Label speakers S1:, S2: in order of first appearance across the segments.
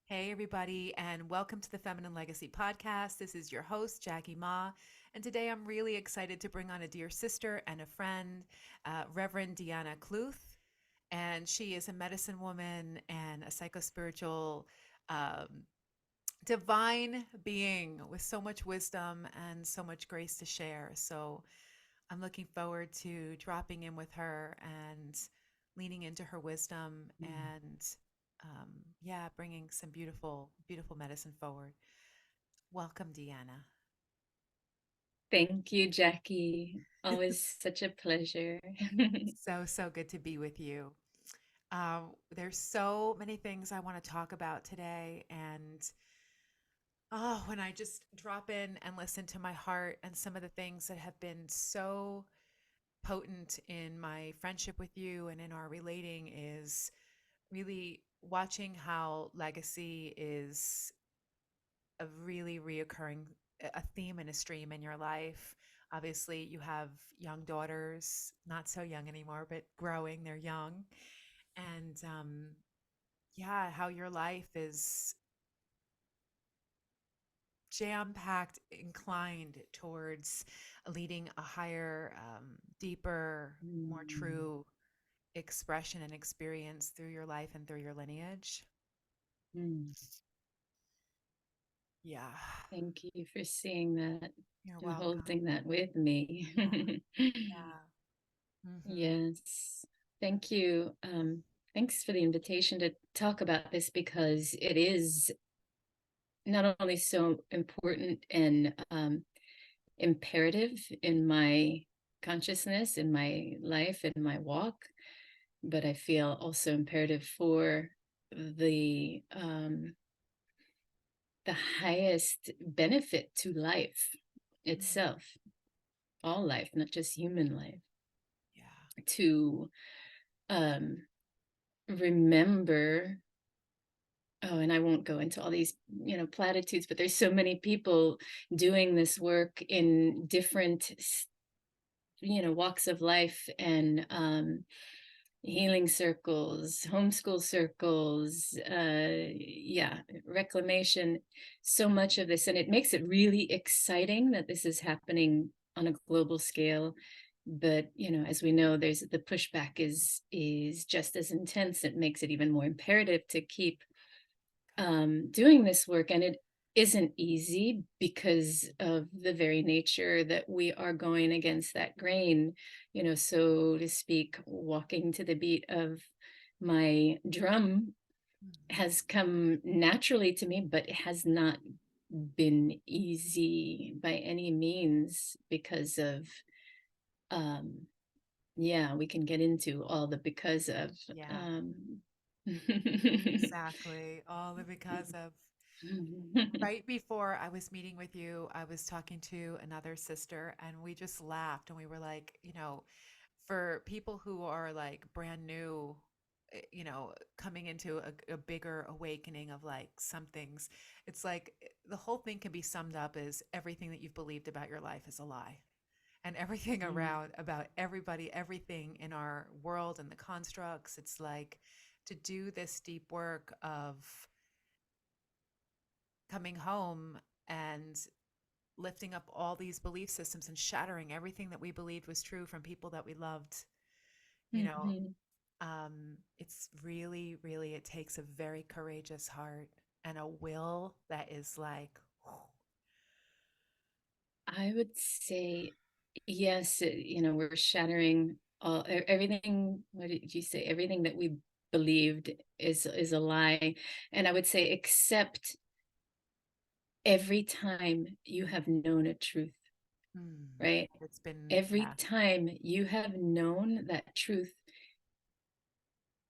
S1: Hey, everybody, and welcome to the Feminine Legacy Podcast. This is your host, Jackie Ma. And today I'm really excited to bring on a dear sister and a friend, Reverend Dhyana Kluth. And she is a medicine woman and a psychospiritual um, divine being with so much wisdom and so much grace to share. So I'm looking forward to dropping in with her and leaning into her wisdom and yeah, bringing some beautiful, beautiful medicine forward. Welcome, Deanna.
S2: Thank you, Jackie. Always such a pleasure.
S1: So good to be with you. There's so many things I want to talk about today. And when I just drop in and listen to my heart and some of the things that have been so potent in my friendship with you and in our relating is really watching how legacy is a really reoccurring a theme and a stream in your life. Obviously, you have young daughters, not so young anymore, but growing. They're young, and yeah, how your life is jam packed, inclined towards leading a higher, deeper, more
S2: Mm,
S1: true expression and experience through your life and through your lineage.
S2: mm.
S1: Yeah,
S2: Thank you for seeing that
S1: you're
S2: and
S1: welcome.
S2: holding that with me.
S1: Yeah, yeah. Hmm.
S2: Yes. Thank you. Thanks for the invitation to talk about this because it is not only so important and imperative in my consciousness, in my life, in my walk, but I feel also imperative for the the highest benefit to life itself, all life, not just human life,
S1: Yeah.
S2: to um, remember. Oh, and I won't go into all these, platitudes, but there's so many people doing this work in different, walks of life and healing circles, homeschool circles, yeah, reclamation, so much of this. And it makes it really exciting that this is happening on a global scale. But, as we know, there's the pushback is just as intense. It makes it even more imperative to keep doing this work. And it isn't easy because of the very nature that we are going against that grain, so to speak, walking to the beat of my drum
S1: Mhm.
S2: has come naturally to me, but it has not been easy by any means because of, um, yeah, we can get into all the because of.
S1: Yeah,
S2: Um,
S1: exactly. All the because of right before I was meeting with you, I was talking to another sister and we just laughed and we were like, for people who are like brand new, coming into a bigger awakening of like some things, it's like the whole thing can be summed up as everything that you've believed about your life is a lie. And everything around about everybody, everything in our world and the constructs, it's like to do this deep work of coming home and lifting up all these belief systems and shattering everything that we believed was true from people that we loved, you know,
S2: Mhm.
S1: it's really, really, it takes a very courageous heart and a will that is like,
S2: I would say yes. We're shattering everything. What did you say? Everything that we believed is a lie, and I would say except every time you have known a truth,
S1: hmm,
S2: right?
S1: it's been,
S2: Every
S1: yeah,
S2: time you have known that truth,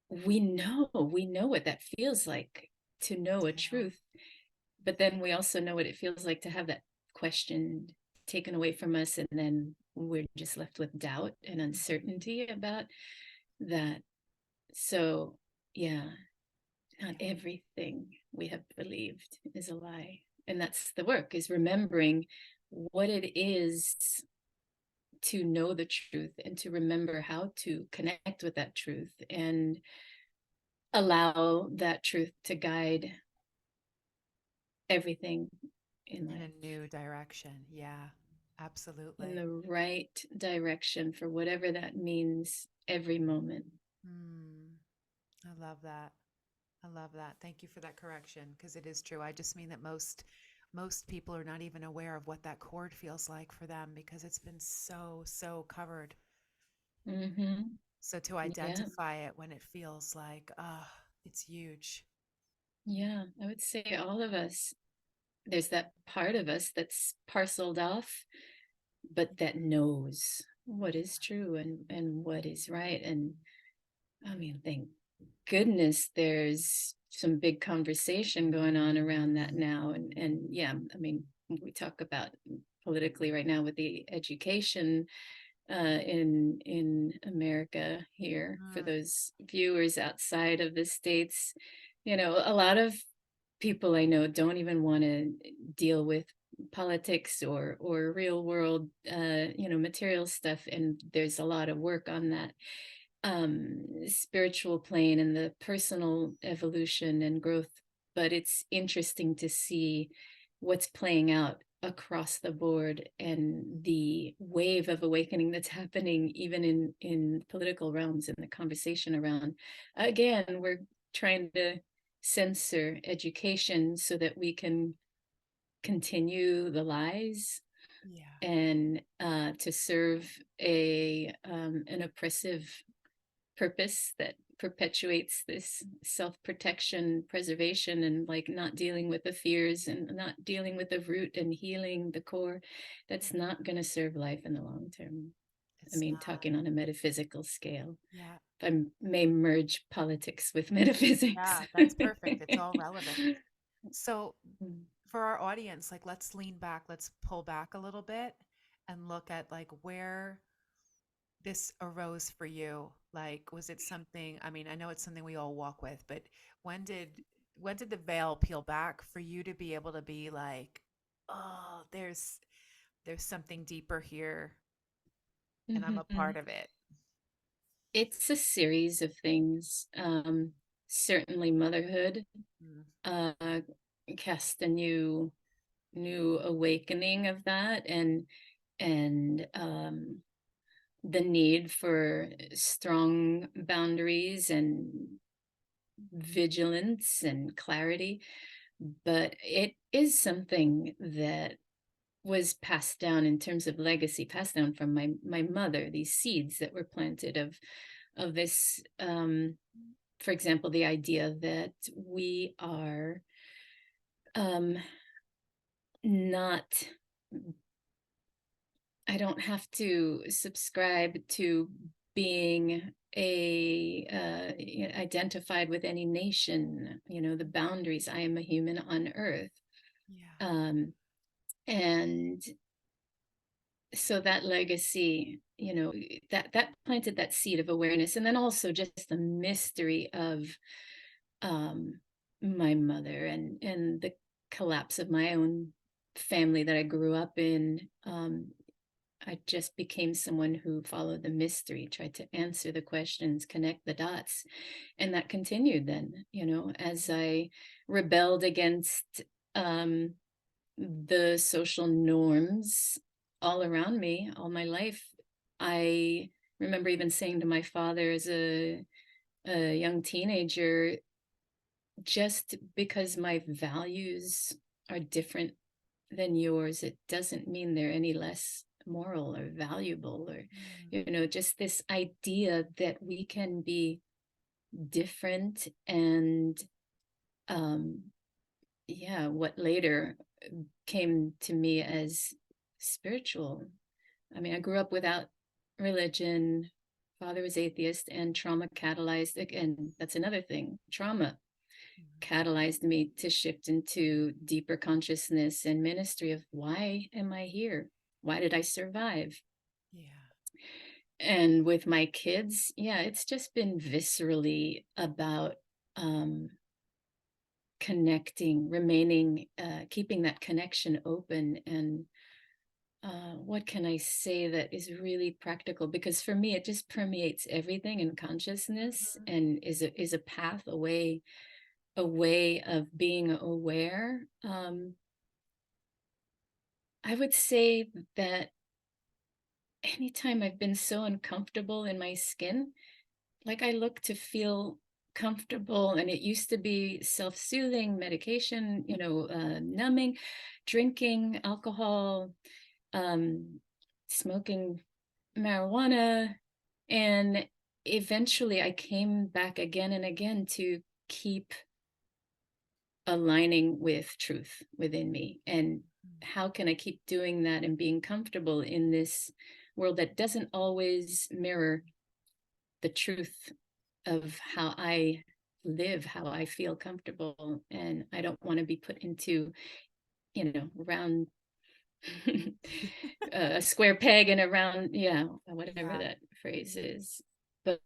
S2: we know what that feels like to know a
S1: do.
S2: truth, but then we also know what it feels like to have that question taken away from us, and then we're just left with doubt and uncertainty about that. So yeah, not
S1: Yeah.
S2: everything we have believed is a lie, and that's the work, is remembering what it is to know the truth and to remember how to connect with that truth and allow that truth to guide everything in
S1: In a
S2: life
S1: new direction. Yeah,
S2: in
S1: absolutely.
S2: the right direction for whatever that means every moment.
S1: Mm, I love that. I love that. Thank you for that correction because it is true. I just mean that most people are not even aware of what that cord feels like for them because it's been so covered.
S2: Hmm.
S1: So to
S2: Yeah.
S1: identify it when it feels like, it's huge.
S2: Yeah. I would say all of us, there's that part of us that's parceled off, but that knows what
S1: Yeah.
S2: is true and what is right. And I mean, thank goodness there's some big conversation going on around that now. And yeah, I mean, we talk about politically right now with the education in America here for
S1: Mm,
S2: those viewers outside of the States. You know, a lot of people I know don't even want to deal with politics or real world material stuff, and there's a lot of work on that spiritual plane and the personal evolution and growth. But it's interesting to see what's playing out across the board and the wave of awakening that's happening even in political realms and the conversation around, again, we're trying to censor education so that we can continue the lies
S1: yeah.
S2: and to serve a an oppressive purpose that perpetuates this self-protection, preservation, and like not dealing with the fears and not dealing with the root and healing the core. That's not going to serve life in the long term. I
S1: It's
S2: mean,
S1: not.
S2: talking on a metaphysical scale,
S1: Yeah.
S2: if I may merge politics with metaphysics.
S1: Yeah, that's perfect. It's all relevant. So for our audience, like let's lean back, let's pull back a little bit and look at like where this arose for you. Like was it something, I mean, I know it's something we all walk with, but when did when did the veil peel back for you to be able to be like, "Oh, there's something deeper here and I'm a
S2: Mhm.
S1: part of it."
S2: It's a series of things. Certainly motherhood
S1: Mm,
S2: uh, cast a new awakening of that, and the need for strong boundaries and vigilance and clarity. But it is something that was passed down in terms of legacy, passed down from my mother, these seeds that were planted of this, for example, the idea that we are um not, I don't have to subscribe to being identified with any nation, the boundaries. I am a human on earth.
S1: yeah.
S2: Um, and so that legacy, that planted that seed of awareness. And then also just the mystery of um, my mother and the collapse of my own family that I grew up in. I just became someone who followed the mystery, tried to answer the questions, connect the dots. And that continued then, as I rebelled against um, the social norms all around me all my life. I remember even saying to my father as a young teenager, just because my values are different than yours, it doesn't mean they're any less moral or valuable, or
S1: Mm,
S2: just this idea that we can be different. And um yeah, what later came to me as spiritual. I mean, I grew up without religion. Father was atheist, and trauma catalyzed, again, that's another thing, trauma
S1: mm,
S2: catalyzed me to shift into deeper consciousness and ministry of, why am I here? Why did I survive?
S1: yeah.
S2: And with my kids, yeah, it's just been viscerally about um, connecting, remaining, keeping that connection open. And what can I say that is really practical? Because for me, it just permeates everything in consciousness
S1: Mhm.
S2: and is a path a way of being aware. I would say that anytime I've been so uncomfortable in my skin, like I look to feel comfortable, and it used to be self-soothing medication, numbing, drinking alcohol, um, smoking marijuana, and eventually I came back again and again to keep aligning with truth within me. And
S1: Mm.
S2: how can I keep doing that and being comfortable in this world that doesn't always mirror the truth of how I live, how I feel comfortable? And I don't want to be put into, round a square peg in a round, whatever
S1: Yeah,
S2: that phrase is. But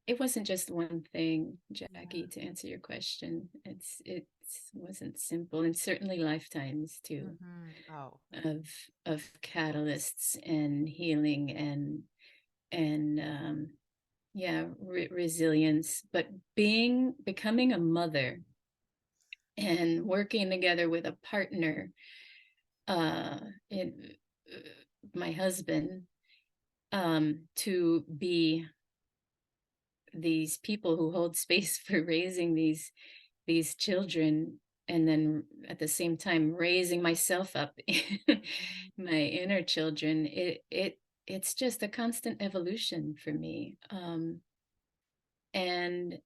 S2: it wasn't just one thing,
S1: yeah.
S2: Jackie, to answer your question. It wasn't simple, and certainly lifetimes too
S1: Oh,
S2: of catalysts and healing and resilience. But becoming a mother and working together with a partner, uh in my husband, to be these people who hold space for raising these children, and then at the same time raising myself up,
S1: mhm.
S2: my inner children. It's just a constant evolution for me. And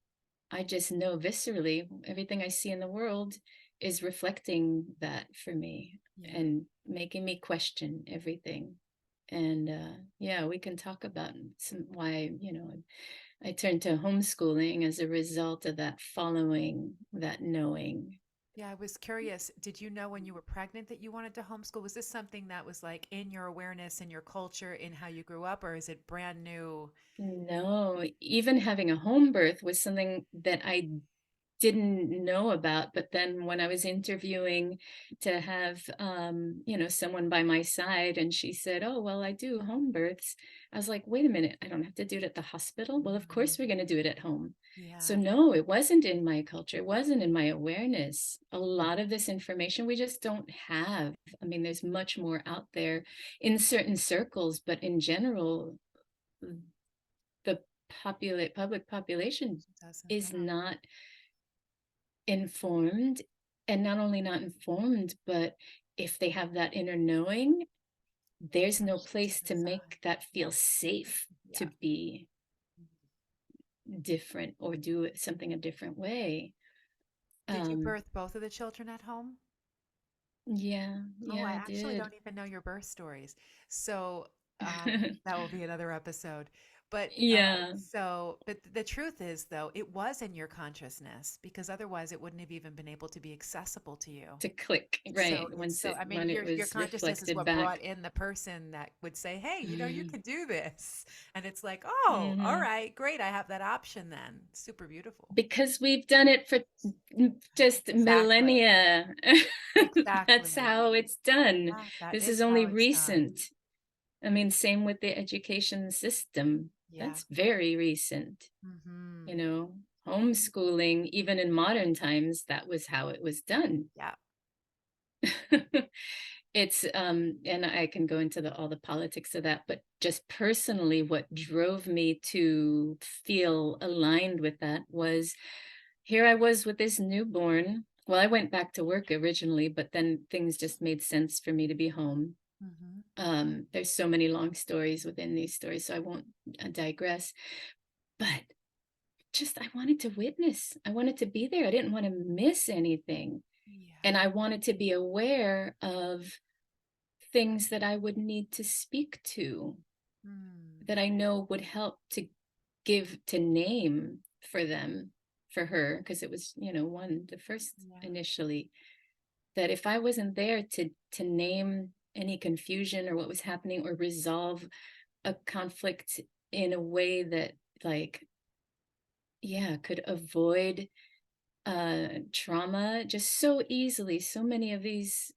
S2: I just know viscerally everything I see in the world is reflecting that for me
S1: Yeah.
S2: and making me question everything. And yeah, we can talk about why, I turned to homeschooling as a result of that following, that knowing.
S1: Yeah, I was curious. Did you know when you were pregnant that you wanted to homeschool? Was this something that was like in your awareness, in your culture, in how you grew up, or is it brand new?
S2: No, even having a home birth was something that I didn't know about. But then when I was interviewing to have, someone by my side, and she said, "Oh, well, I do home births." I was like, "Wait a minute, I don't have to do it at the hospital? Well, of
S1: Mhm.
S2: course we're going to do it at home." So
S1: Yeah.
S2: no, it wasn't in my culture. It wasn't in my awareness. A lot of this information we just don't have. I mean, there's much more out there in certain circles, but in general, the public population
S1: Doesn't,
S2: is
S1: yeah.
S2: not informed. And not only not informed, but if they have that inner knowing, there's no
S1: Push it to
S2: place
S1: the
S2: to
S1: side.
S2: make that
S1: Yeah.
S2: feel safe to
S1: Yeah.
S2: be different or do something a different way.
S1: Did you
S2: um
S1: birth both of the children at home?
S2: yeah,
S1: Oh, I
S2: I
S1: actually
S2: did.
S1: don't even know your birth stories. So, that will be another episode. But
S2: Yeah,
S1: but the truth is, though, it was in your consciousness because otherwise it wouldn't have even been able to be accessible to you.
S2: to click
S1: So
S2: right
S1: it's
S2: once
S1: so,
S2: it
S1: I mean,
S2: when it
S1: your
S2: was
S1: consciousness is
S2: reflected
S1: what brought
S2: back.
S1: in the person that would say, "Hey, you could do this." And it's like, "Oh, all
S2: Hmm.
S1: right, great. I have that option then." Super beautiful.
S2: Because we've done it for just
S1: Exactly.
S2: millennia. That's
S1: Exactly.
S2: how it's done.
S1: Yeah, that
S2: This is
S1: is how
S2: only
S1: it's done.
S2: recent. I mean, same with the education system.
S1: Yeah.
S2: That's very recent. You
S1: Mhm.
S2: know, homeschooling, even in modern times, that was how it was done.
S1: Yeah.
S2: It's and I can go into all the politics of that, but just personally what drove me to feel aligned with that was, here I was with this newborn. Well, I went back to work originally, but then things just made sense for me to be home.
S1: Mhm.
S2: There's so many long stories within these stories, so I won't digress. But just I wanted to witness. I wanted to be there. I didn't want to miss anything.
S1: Yeah.
S2: And I wanted to be aware of things that I would need to speak to,
S1: Mm.
S2: that I know would help to give to name for them, for her, because it was, the first
S1: Yeah.
S2: initially, that if I wasn't there to name any confusion or what was happening or resolve a conflict in a way that, like, yeah, could avoid trauma just so easily. So many of these,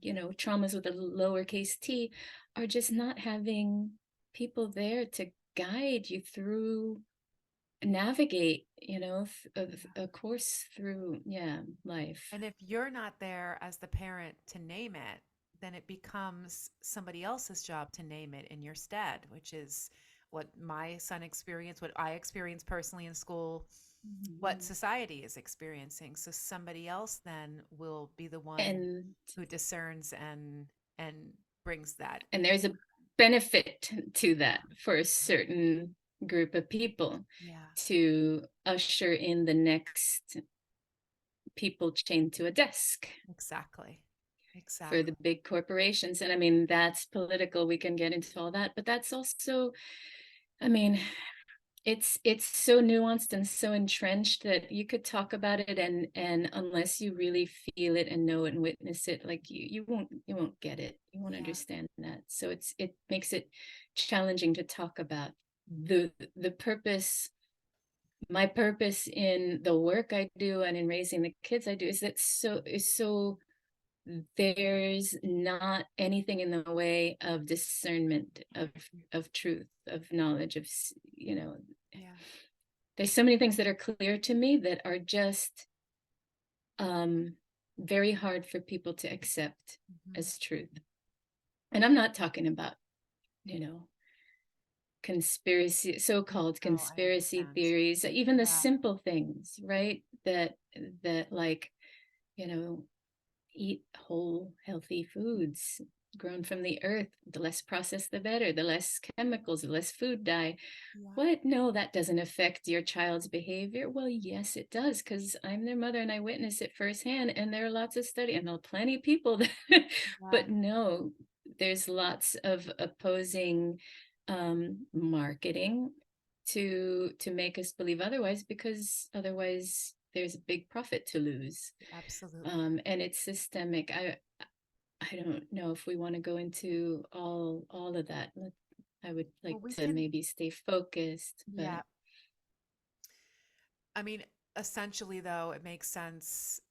S2: traumas with a lowercase t are just not having people there to guide you through navigate, a course through, yeah, life.
S1: And if you're not there as the parent to name it, then it becomes somebody else's job to name it in your stead, which is what my son experienced, what I experienced personally in school, what
S2: Mhm.
S1: society is experiencing. So somebody else then will be the one
S2: and
S1: who discerns and brings that.
S2: and there's a benefit to that for a certain group of people,
S1: Yeah,
S2: to usher in the next people chained to a desk
S1: exactly.
S2: for the
S1: Exactly.
S2: big corporations. And I mean, that's political, we can get into all that, but that's also, I mean, it's so nuanced and so entrenched that you could talk about it, and unless you really feel it and know it and witness it, like you won't get it, you won't
S1: Yeah.
S2: understand that. So it makes it challenging to talk about the purpose. My purpose in the work I do and in raising the kids I do is so there's not anything in the way of discernment, of truth, of knowledge,
S1: Yeah.
S2: there's so many things that are clear to me that are just um very hard for people to accept
S1: Hmm.
S2: as truth. And I'm not talking about, you know conspiracy, so-called
S1: Oh, I
S2: conspiracy
S1: understand.
S2: theories, even the
S1: Yeah.
S2: simple things, right? That like, you know eat whole, healthy foods grown from the earth. The less processed, the better. The less chemicals, the less food dye.
S1: Yeah.
S2: What? No, that doesn't affect your child's behavior. Well, yes, it does, because I'm their mother and I witness it firsthand. And there are lots of study, and there are plenty of people that,
S1: Yeah.
S2: but no, there's lots of opposing marketing to make us believe otherwise, because otherwise there's a big profit to lose.
S1: Absolutely.
S2: And it's systemic. I don't know if we want to go into all of that. I would
S1: Well,
S2: like
S1: we
S2: to
S1: can,
S2: maybe stay focused, but
S1: yeah. I mean, essentially, though, it makes sense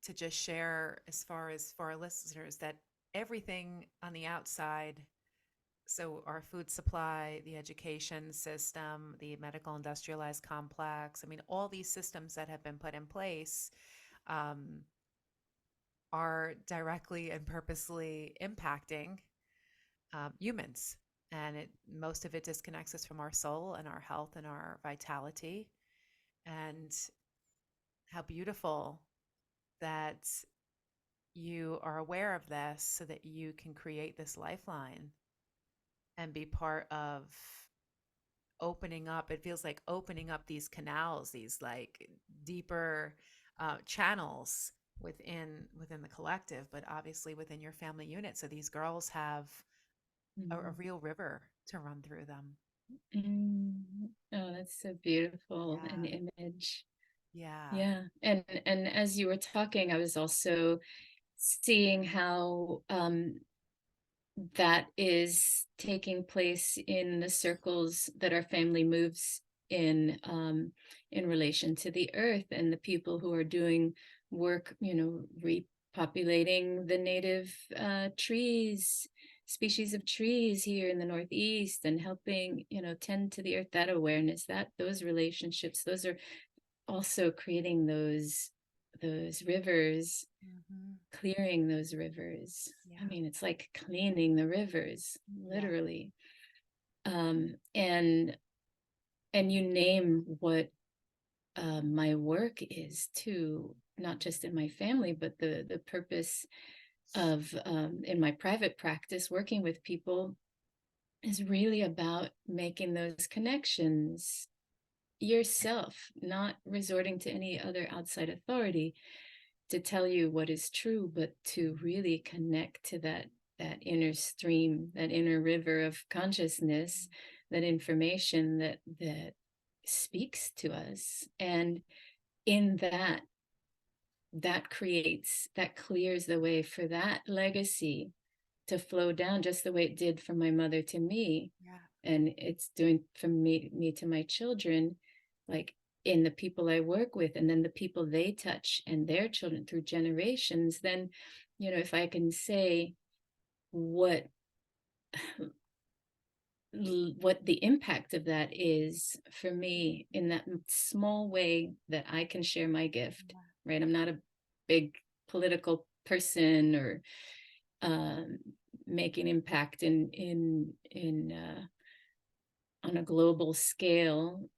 S1: to just share as far as for our listeners that everything on the outside, so our food supply, the education system, the medical industrialized complex, I mean, all these systems that have been put in place um, are directly and purposely impacting humans. And most of it disconnects us from our soul and our health and our vitality. And how beautiful that you are aware of this so that you can create this lifeline and be part of opening up. It feels like opening up these canals, these like deeper channels within the collective, but obviously within your family unit. So these girls have a
S2: mm,
S1: real river to run through them.
S2: mm, oh, that's so beautiful an
S1: Yeah.
S2: image.
S1: Yeah.
S2: Yeah, and as you were talking, I was also seeing how that is taking place in the circles that our family moves in relation to the earth, and the people who are doing work, repopulating the native trees, species of trees here in the Northeast, and helping, tend to the earth. That awareness, that those relationships, those are also creating those rivers,
S1: Hmm.
S2: clearing those rivers. I
S1: Yeah.
S2: mean, it's like cleaning the rivers,
S1: Yeah.
S2: literally. And you name what my work is too, not just in my family, but the purpose of in my private practice, working with people, is really about making those connections yourself, not resorting to any other outside authority to tell you what is true, but to really connect to that inner stream, that inner river of consciousness, that information that speaks to us. And in that clears the way for that legacy to flow down, just the way it did from my mother to me,
S1: Yeah.
S2: and it's doing from me to my children, like in the people I work with, and then the people they touch and their children through generations. Then, if I can say what what the impact of that is for me in that small way that I can share my gift,
S1: Yeah.
S2: right? I'm not a big political person or um, making impact in on a global scale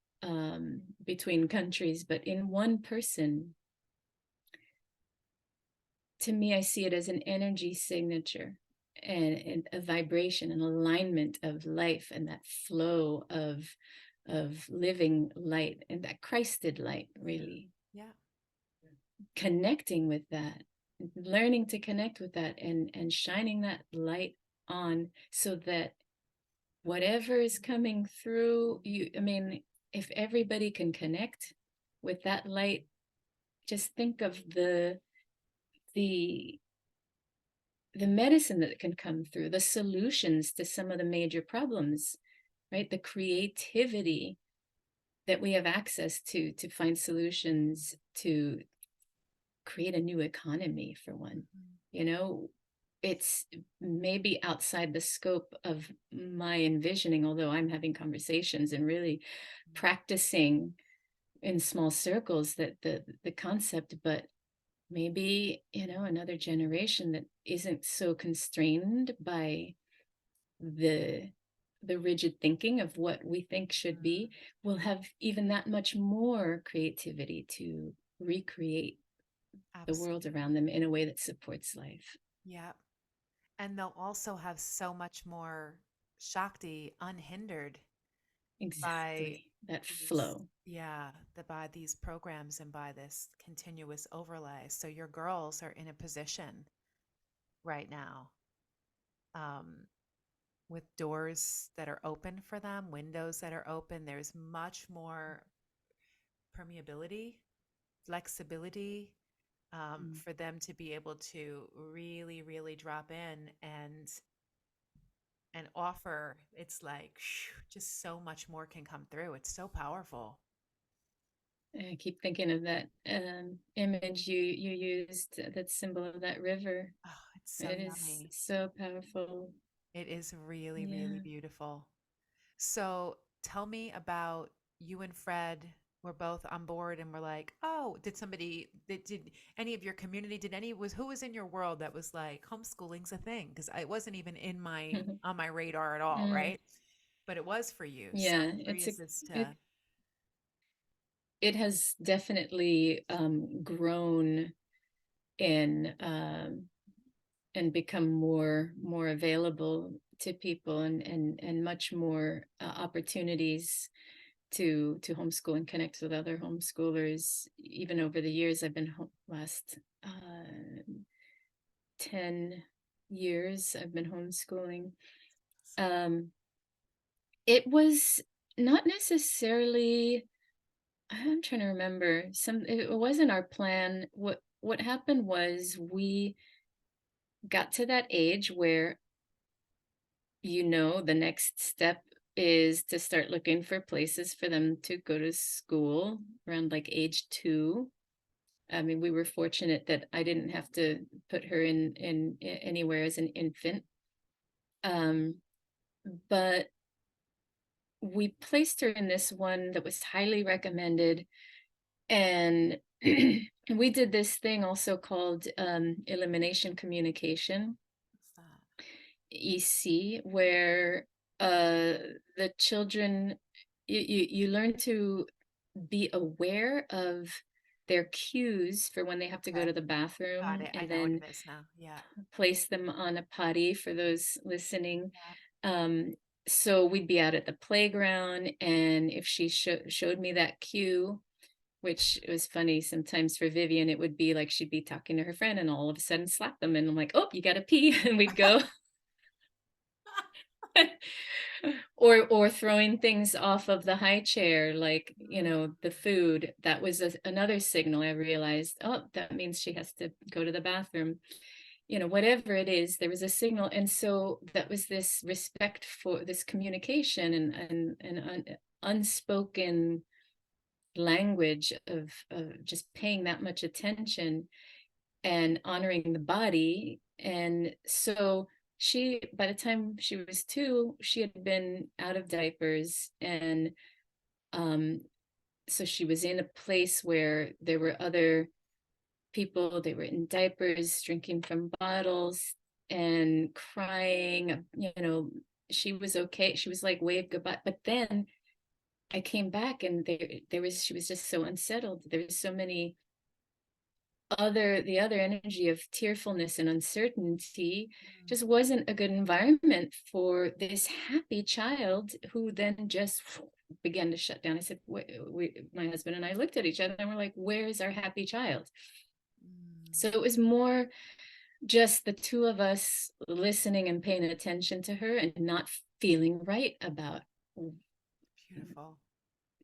S2: between countries, but in one person, to me, I see it as an energy signature and a vibration, an alignment of life and that flow of living light and that Christed light, really
S1: Yeah.
S2: connecting with that, learning to connect with that and shining that light on so that whatever is coming through you, I mean, if everybody can connect with that light, just think of the the medicine that can come through, the solutions to some of the major problems, right? The creativity that we have access to find solutions, to create a new economy for one.
S1: Mhm.
S2: You know, it's maybe outside the scope of my envisioning, although I'm having conversations and really practicing in small circles that the concept, but maybe, another generation that isn't so constrained by the the rigid thinking of what we think should be will have even that much more creativity to recreate the world around
S1: Absolutely.
S2: them in a way that supports life.
S1: Yeah. And they'll also have so much more Shakti unhindered by
S2: Exactly. That
S1: these,
S2: flow.
S1: yeah, by these programs and by this continuous overlay. So your girls are in a position right now, um, with doors that are open for them, windows that are open. There's much more permeability, flexibility,
S2: Mm.
S1: for them to be able to really, really drop in and offer. It's like just so much more can come through. It's so powerful.
S2: I keep thinking of that image you used, that symbol of that river.
S1: Oh, it's so
S2: It is
S1: yummy.
S2: so powerful.
S1: It is really, really
S2: Yeah.
S1: beautiful. So tell me about you and Fred were both on board and were like, oh, did any of your community, did any, was, who was in your world that was like, homeschooling's a thing? Because it wasn't even on my radar at all,
S2: Mm.
S1: right? But it was for you. So
S2: Yeah,
S1: I'm curious as
S2: it
S1: to,
S2: it has definitely grown and become more available to people, and much more opportunities to homeschool and connect with other homeschoolers. Even over the years, I've been last 10 years I've been homeschooling. um it was not necessarily, I'm trying to remember, it wasn't our plan. What happened was we got to that age where, the next step is to start looking for places for them to go to school around like age 2. I mean, we were fortunate that I didn't have to put her in anywhere as an infant. Um, but we placed her in this one that was highly recommended, and we did this thing also called elimination communication,
S1: what's that?
S2: EC, where uh, the children, you learn to be aware of their cues for when they have to go
S1: Okay.
S2: to the
S1: Got
S2: bathroom,
S1: it. I
S2: and
S1: know what
S2: then
S1: it is now. Yeah.
S2: place them on a potty for those listening.
S1: Yeah.
S2: Um, so we'd be out at the playground, and if she showed me that cue, which it was funny sometimes for Vivian, it would be like she'd be talking to her friend and all of a sudden slap them, and I'm like, oh, you gotta pee, and we'd go. Or throwing things off of the high chair, like, the food. That was another signal. I realized, oh, that means she has to go to the bathroom. Whatever it is, there was a signal. And so that was this respect for this communication, and unspoken language of just paying that much attention and honoring the body. And so by the time she was 2, she had been out of diapers, and um, so she was in a place where there were other people. They were in diapers, drinking from bottles, and crying. She was okay. She was like, wave goodbye. But then I came back, and she was just so unsettled. There was so many the other energy of tearfulness and uncertainty just wasn't a good environment for this happy child, who then just began to shut down. I said, my husband and I looked at each other and we're like, where's our happy child? So it was more just the two of us listening and paying attention to her, and not feeling right about,
S1: Beautiful.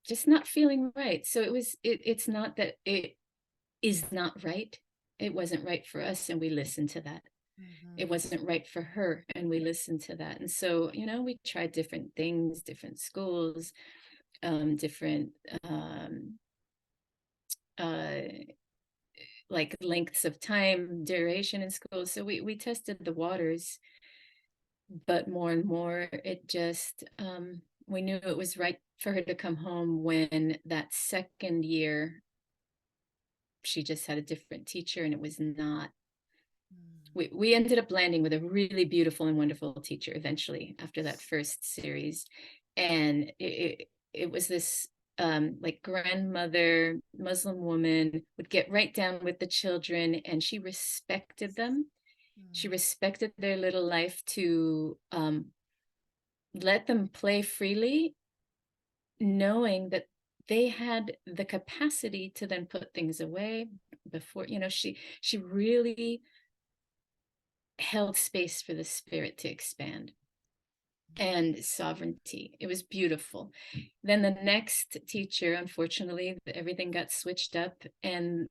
S2: just not feeling right. So it's not that it is not right. It wasn't right for us, and we listened to that. It
S1: Mm-hmm.
S2: wasn't right for her, and we listened to that. And so, we tried different things, different schools, different uh like lengths of time, duration in school. So we tested the waters, but more and more it just we knew it was right for her to come home. When that second year, she just had a different teacher, and it was not, we ended up landing with a really beautiful and wonderful teacher eventually after that first series. And it was this like grandmother, Muslim woman, would get right down with the children, and she respected them. She respected their little life, to let them play freely, knowing that they had the capacity to then put things away before, she really held space for the spirit to expand, and sovereignty. It was beautiful. Then the next teacher, unfortunately, everything got switched up, and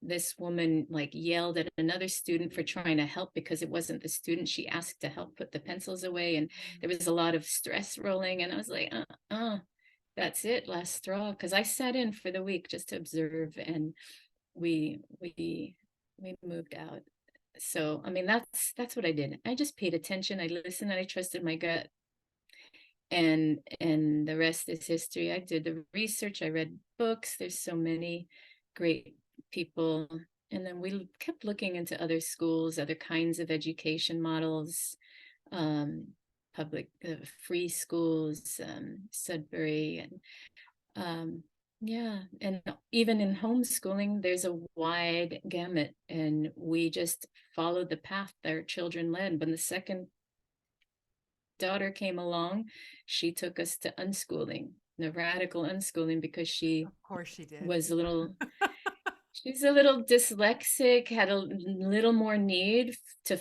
S2: this woman like yelled at another student for trying to help, because it wasn't the student she asked to help put the pencils away, and there was a lot of stress rolling, and I was like, that's it, last straw. Because I sat in for the week just to observe, and we moved out. So I mean, that's what I did. I just paid attention, I listened, and I trusted my gut, and the rest is history. I did the research, I read books. There's so many great people. And then we kept looking into other schools, other kinds of education models, um, public free schools, Sudbury, and yeah. And even in homeschooling, there's a wide gamut, and we just followed the path that our children led. When the second daughter came along, she took us to unschooling, the radical unschooling, because
S1: Of course she did.
S2: was a little she's a little dyslexic, had a little more need to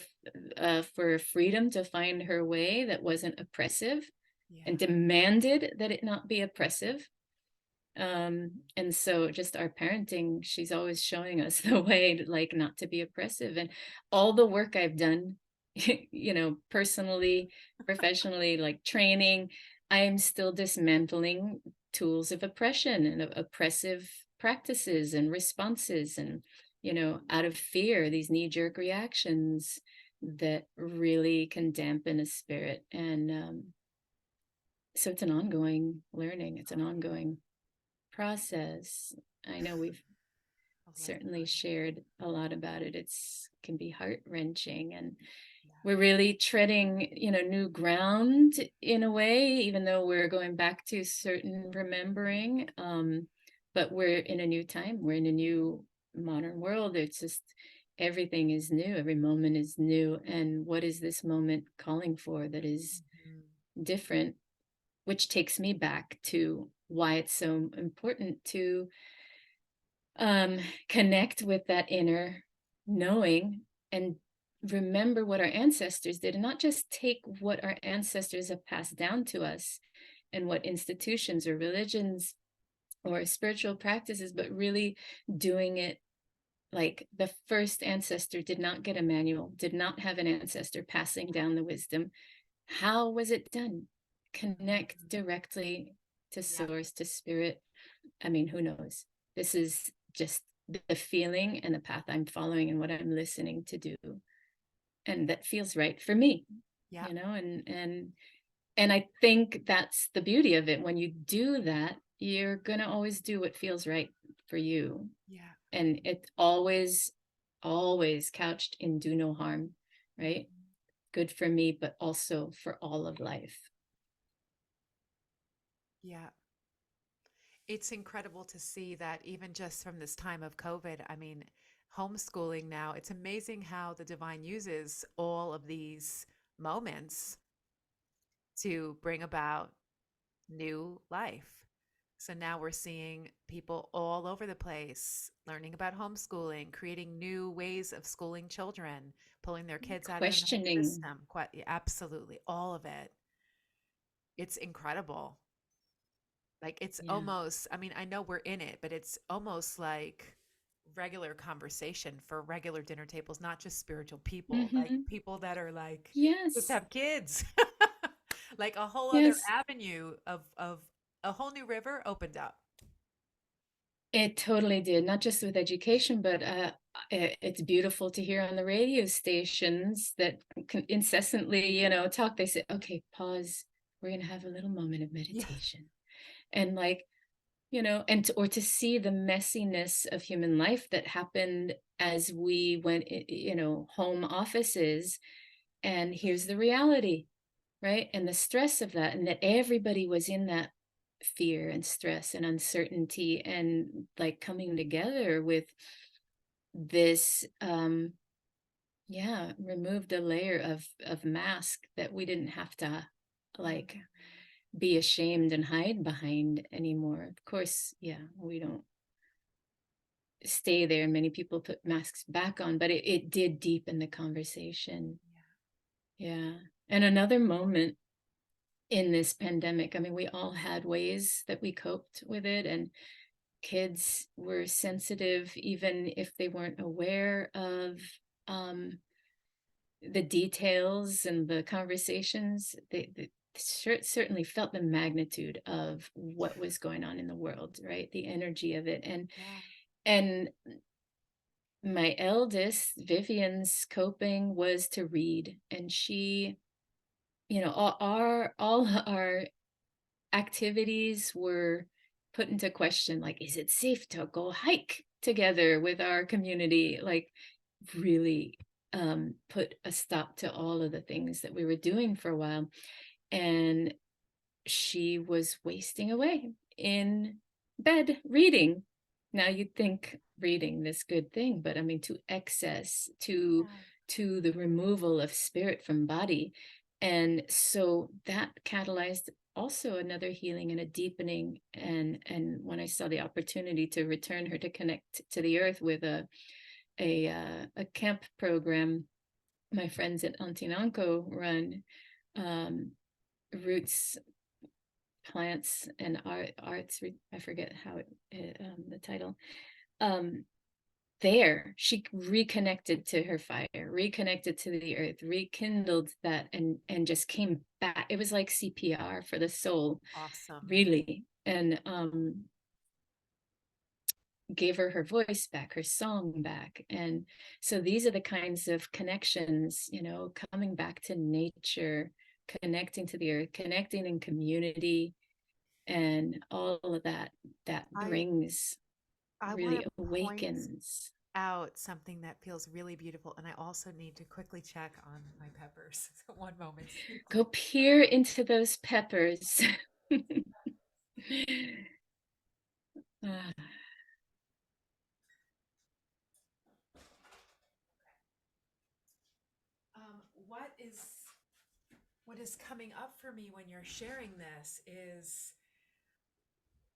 S2: for freedom to find her way that wasn't oppressive,
S1: Yeah.
S2: and demanded that it not be oppressive. And so just our parenting, she's always showing us the way to, like, not to be oppressive. And all the work I've done, personally, professionally, like training, I'm still dismantling tools of oppression and oppressive practices and responses, and out of fear, these knee-jerk reactions that really can dampen a spirit. And so it's an ongoing learning, it's an ongoing process. I know we've
S1: A
S2: certainly
S1: lifetime.
S2: shared a lot about it. It's can be heart-wrenching, and
S1: Yeah.
S2: we're really treading, new ground in a way, even though we're going back to certain remembering. But we're in a new time. We're in a new modern world. It's just everything is new. Every moment is new. And what is this moment calling for that is
S1: Mhm.
S2: different? Which takes me back to why it's so important to connect with that inner knowing, and remember what our ancestors did, and not just take what our ancestors have passed down to us, and what institutions or religions or spiritual practices, but really doing it like the first ancestor did not get a manual, did not have an ancestor passing down the wisdom. How was it done? Connect directly to
S1: Yeah.
S2: source, to spirit. I mean, who knows? This is just the feeling and the path I'm following and what I'm listening to do. and that feels right for me,
S1: Yeah.
S2: and I think that's the beauty of it. When you do that, you're going to always do what feels right for you.
S1: Yeah.
S2: And it's always couched in do no harm, right?
S1: Mhm.
S2: Good for me, but also for all of life.
S1: Yeah. It's incredible to see that even just from this time of COVID, I mean, homeschooling now, it's amazing how the divine uses all of these moments to bring about new life. So now we're seeing people all over the place learning about homeschooling, creating new ways of schooling children, pulling their kids out of the main
S2: Questioning.
S1: system. Quite, absolutely, all of it. It's incredible. Like it's
S2: Yeah.
S1: almost, I mean, I know we're in it, but it's almost like regular conversation for regular dinner tables, not just spiritual people, like
S2: Hmm.
S1: people that are like just
S2: Yes.
S1: have kids. Like a whole other
S2: Yes.
S1: avenue of a whole new river opened up.
S2: It totally did, not just with education, but it's beautiful to hear on the radio stations that incessantly, talk. They say, "Okay, pause. We're going to have a little moment of
S1: Yeah.
S2: meditation," and like, or to see the messiness of human life that happened as we went, home offices, and here's the reality, right? And the stress of that, and that everybody was in that fear and stress and uncertainty, and like coming together with this, yeah, removed a layer of mask that we didn't have to like
S1: Mhm.
S2: be ashamed and hide behind anymore. Of course, yeah, we don't stay there. Many people put masks back on, but it did deepen the conversation.
S1: Yeah.
S2: Yeah. And another moment in this pandemic, I mean, we all had ways that we coped with it, and kids were sensitive even if they weren't aware of um, the details and the conversations. They certainly felt the magnitude of what was going on in the world, right? The energy of it.
S1: Yeah.
S2: And my eldest, Vivian's coping was to read, and she, all our activities were put into question. Like, is it safe to go hike together with our community? Like, really put a stop to all of the things that we were doing for a while. And she was wasting away in bed reading. Now you'd think reading this good thing, but I mean, to excess,
S1: Yeah.
S2: to the removal of spirit from body. And so that catalyzed also another healing and a deepening. And when I saw the opportunity to return her to connect to the earth with a camp program my friends at Antinanco run, um, roots, plants, and arts. I forget how the title. Um, there, she reconnected to her fire, reconnected to the earth, rekindled that, and just came back. It was like CPR for the soul,
S1: Awesome.
S2: really, and gave her voice back, her song back. And so these are the kinds of connections, coming back to nature, connecting to the earth, connecting in community, and all of that
S1: I
S2: brings,
S1: I want
S2: really
S1: to point
S2: awakens.
S1: out something that feels really beautiful, and I also need to quickly check on my peppers. One moment.
S2: Go peer into those peppers. Ah,
S1: Um, what is what is coming up for me when you're sharing this is,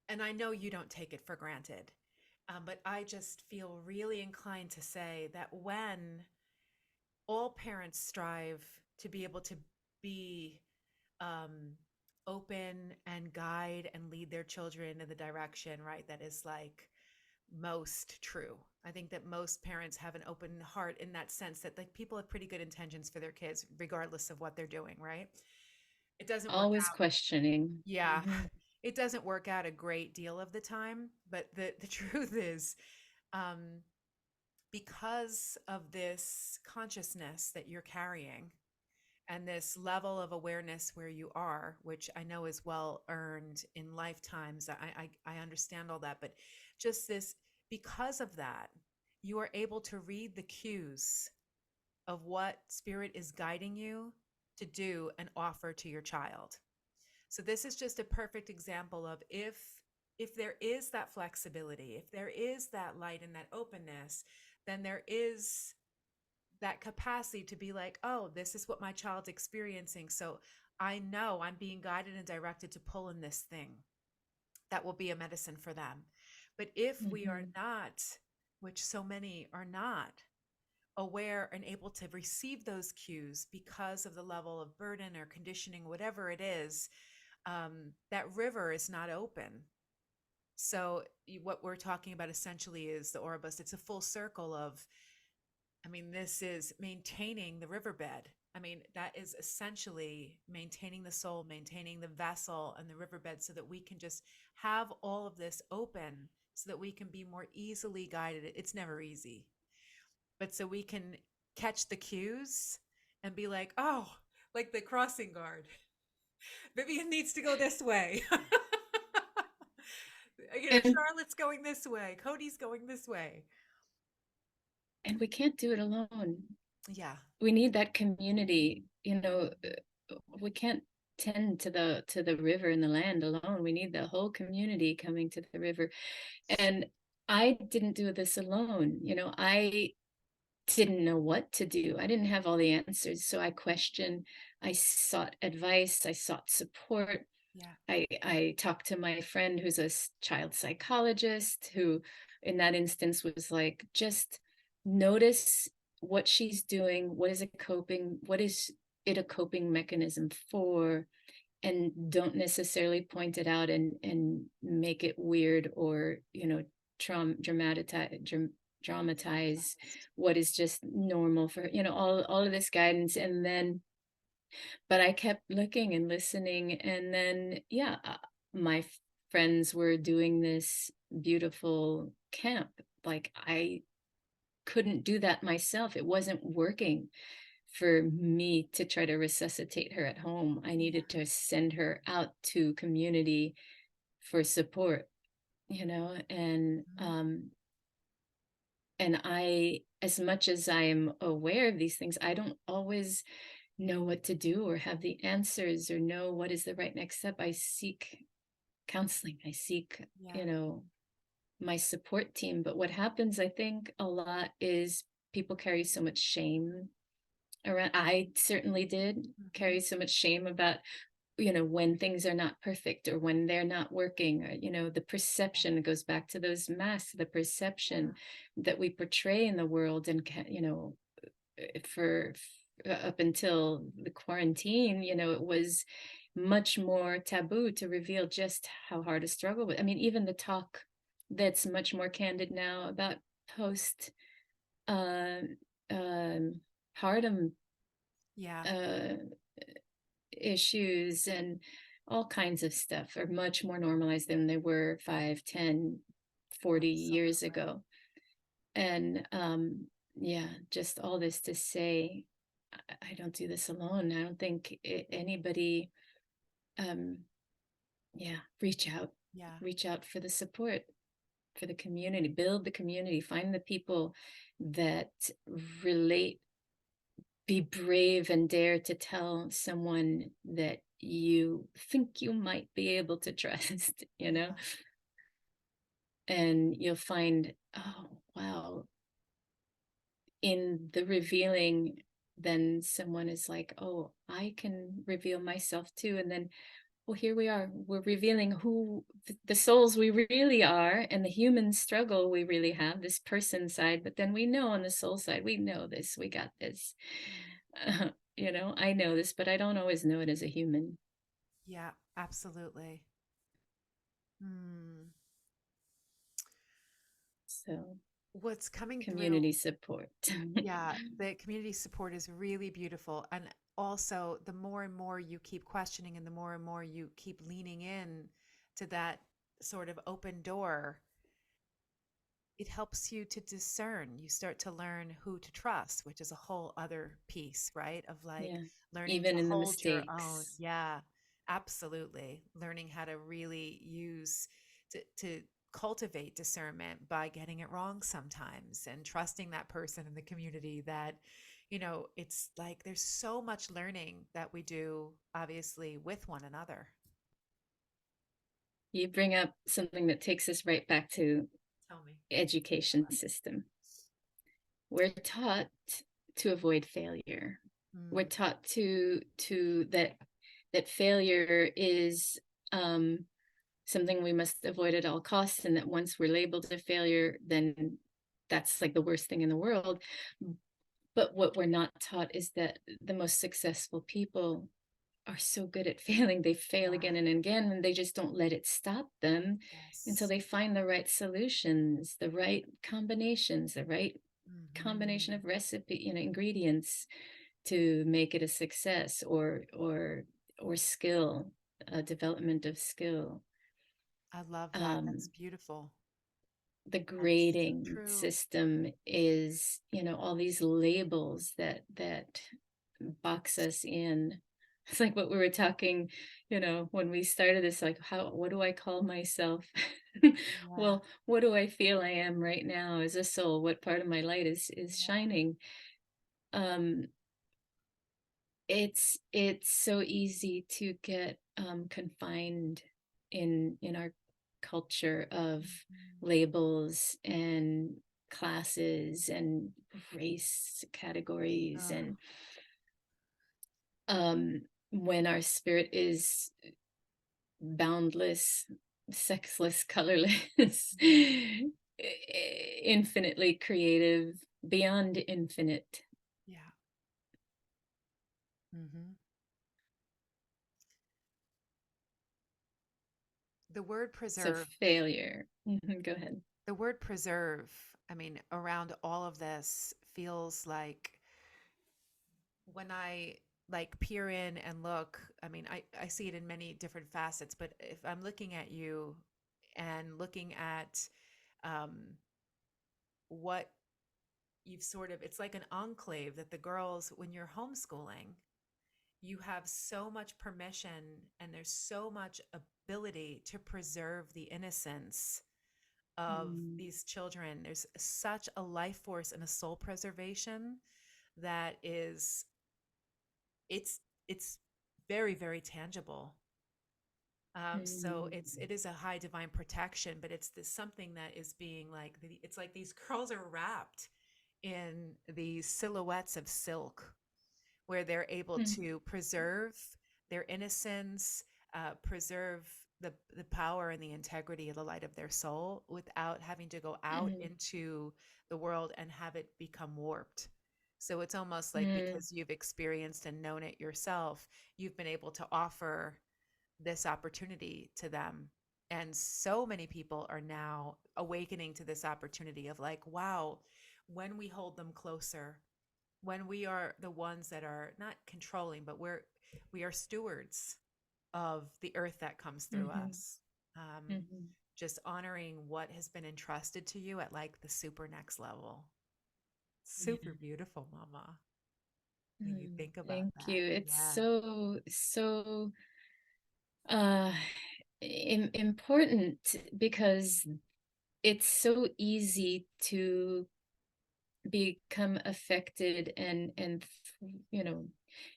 S1: and I know you don't take it for granted, but I just feel really inclined to say that when all parents strive to be able to be um, open and guide and lead their children in the direction, right, that is like most true. I think that most parents have an open heart in that sense that like people have pretty good intentions for their kids, regardless of what they're doing, right? It doesn't work
S2: always
S1: out.
S2: questioning.
S1: Yeah.
S2: Mhm.
S1: It doesn't work out a great deal of the time, but the truth is, um, because of this consciousness that you're carrying and this level of awareness where you are, which I know is well earned in lifetimes. I understand all that, but just this, because of that, you are able to read the cues of what spirit is guiding you to do and offer to your child. So this is just a perfect example of if there is that flexibility, if there is that light and that openness, then there is that capacity to be like, oh, this is what my child's experiencing. So I know I'm being guided and directed to pull in this thing that will be a medicine for them. But if we are
S2: Hmm.
S1: not, which so many are not, aware and able to receive those cues because of the level of burden or conditioning, whatever it is, that river is not open. So what we're talking about essentially is the Oribus. It's a full circle of, I mean, this is maintaining the riverbed. I mean, that is essentially maintaining the soul, maintaining the vessel and the riverbed so that we can just have all of this open so that we can be more easily guided. It's never easy, but so we can catch the cues and be like, oh, like the crossing guard. Vivian needs to go this way.
S2: And
S1: Charlotte's going this way. Cody's going this way.
S2: we can't do it alone.
S1: Yeah.
S2: We need that community. We can't tend to the river and the land alone. We need the whole community coming to the river. And I didn't do this alone. I didn't know what to do. I didn't have all the answers. So I questioned, I sought advice, I sought support.
S1: Yeah.
S2: I talked to my friend who's a child psychologist, who in that instance was like, just notice what she's doing. What is it a coping mechanism for? And don't necessarily point it out and make it weird, or dramatize what is just normal for all of this guidance. And then, but I kept looking and listening, and then yeah, my friends were doing this beautiful camp. Like, I couldn't do that myself. It wasn't working for me to try to resuscitate her at home. I
S1: Yeah.
S2: needed to send her out to community for support, and
S1: Mhm.
S2: I, as much as I am aware of these things, I don't always know what to do or have the answers or know what is the right next step. I seek counseling. I seek,
S1: Yeah.
S2: my support team. But what happens, I think, a lot is people carry so much shame around. I certainly did
S1: Mhm.
S2: carry so much shame about, when things are not perfect or when they're not working, or, the perception. It goes back to those masks, the perception that we portray in the world. And, for up until the quarantine, it was much more taboo to reveal just how hard a struggle was. I mean, even the talk that's much more candid now about post uh, um, partum
S1: Yeah.
S2: uh, issues and all kinds of stuff are much more normalized than they were 5, 10, 40 years
S1: Absolutely.
S2: ago. And yeah, just all this to say, I don't do this alone. I don't think anybody, um, yeah,
S1: Yeah.
S2: reach out for the support, for the community, build the community, find the people that relate, be brave and dare to tell someone that you think you might be able to trust,
S1: Yeah.
S2: and you'll find, oh, wow, in the revealing, then someone is like, oh, I can reveal myself too. And then, well, here we are, we're revealing who the souls we really are, and the human struggle we really have, this person side. But then we know on the soul side, we know this, we got this.
S1: Mm.
S2: I know this, but I don't always know it as a human.
S1: Yeah. Absolutely. Hmm.
S2: So,
S1: What's coming through,
S2: community support.
S1: yeah, the community support is really beautiful. And also, the more and more you keep questioning and the more and more you keep leaning in to that sort of open door, it helps you to discern. You start to learn who to trust, which is a whole other piece, right? Of like
S2: Yeah.
S1: learning to
S2: Even in the
S1: hold your own.
S2: mistakes.
S1: Yeah, absolutely. Learning how to really use to cultivate discernment by getting it wrong sometimes and trusting that person in the community that, it's like there's so much learning that we do, obviously, with one another.
S2: You bring up something that takes us right back to
S1: Tell me.
S2: education system. We're taught to avoid failure. We're
S1: Mm,
S2: taught to that failure is something we must avoid at all costs, and that once we're labeled a failure, then that's like the worst thing in the world. But what we're not taught is that the most successful people are so good at failing. They fail
S1: yeah.
S2: again and again, and they just don't let it stop them until
S1: Yes.
S2: they find the right solutions, the right combinations, the right combination
S1: Hmm.
S2: of recipe, ingredients to make it a success, or skill, development of skill.
S1: I love that. That's
S2: Um,
S1: beautiful.
S2: the
S1: That's so
S2: grading
S1: true.
S2: system is, all these labels that box us in. It's like what we were talking, when we started this, like, what do I call myself?
S1: Yeah.
S2: Well, what do I feel I am right now as a soul? What part of my light is
S1: Yeah.
S2: shining? Um, it's so easy to get confined in our culture of
S1: Mhm.
S2: labels and classes and race categories,
S1: Oh,
S2: and when our spirit is boundless, sexless, colorless,
S1: yeah.
S2: infinitely creative, beyond infinite.
S1: Yeah. Hmm. The word
S2: So
S1: preserve,
S2: failure. Mhm, go ahead.
S1: the word preserve, I mean, around all of this feels like when I like peer in and look, I mean, I see it in many different facets, but if I'm looking at you and looking at um, what you've sort of, it's like an enclave that the girls, when you're homeschooling, you have so much permission and there's so much ability to preserve the innocence of
S2: Mm,
S1: these children. There's such a life force and a soul preservation that is, it's very, very tangible. So
S2: mm,
S1: it is a high divine protection, but it's this something that is being like it's like these girls are wrapped in these silhouettes of silk where they're able
S2: mm,
S1: to preserve their innocence, preserve the power and the integrity of the light of their soul without having to go out
S2: mm,
S1: into the world and have it become warped. So it's almost like
S2: mm,
S1: because you've experienced and known it yourself, you've been able to offer this opportunity to them. And so many people are now awakening to this opportunity of like, wow, when we hold them closer, when we are the ones that are not controlling, but we are stewards of the earth that comes through
S2: mhm,
S1: us. Um,
S2: mhm.
S1: just honoring what has been entrusted to you at like the super next level. Super
S2: Yeah.
S1: beautiful, Mama, when you
S2: Mm,
S1: think about
S2: thank
S1: that.
S2: you. It's
S1: Yeah.
S2: so uh important, because it's so easy to become affected and you know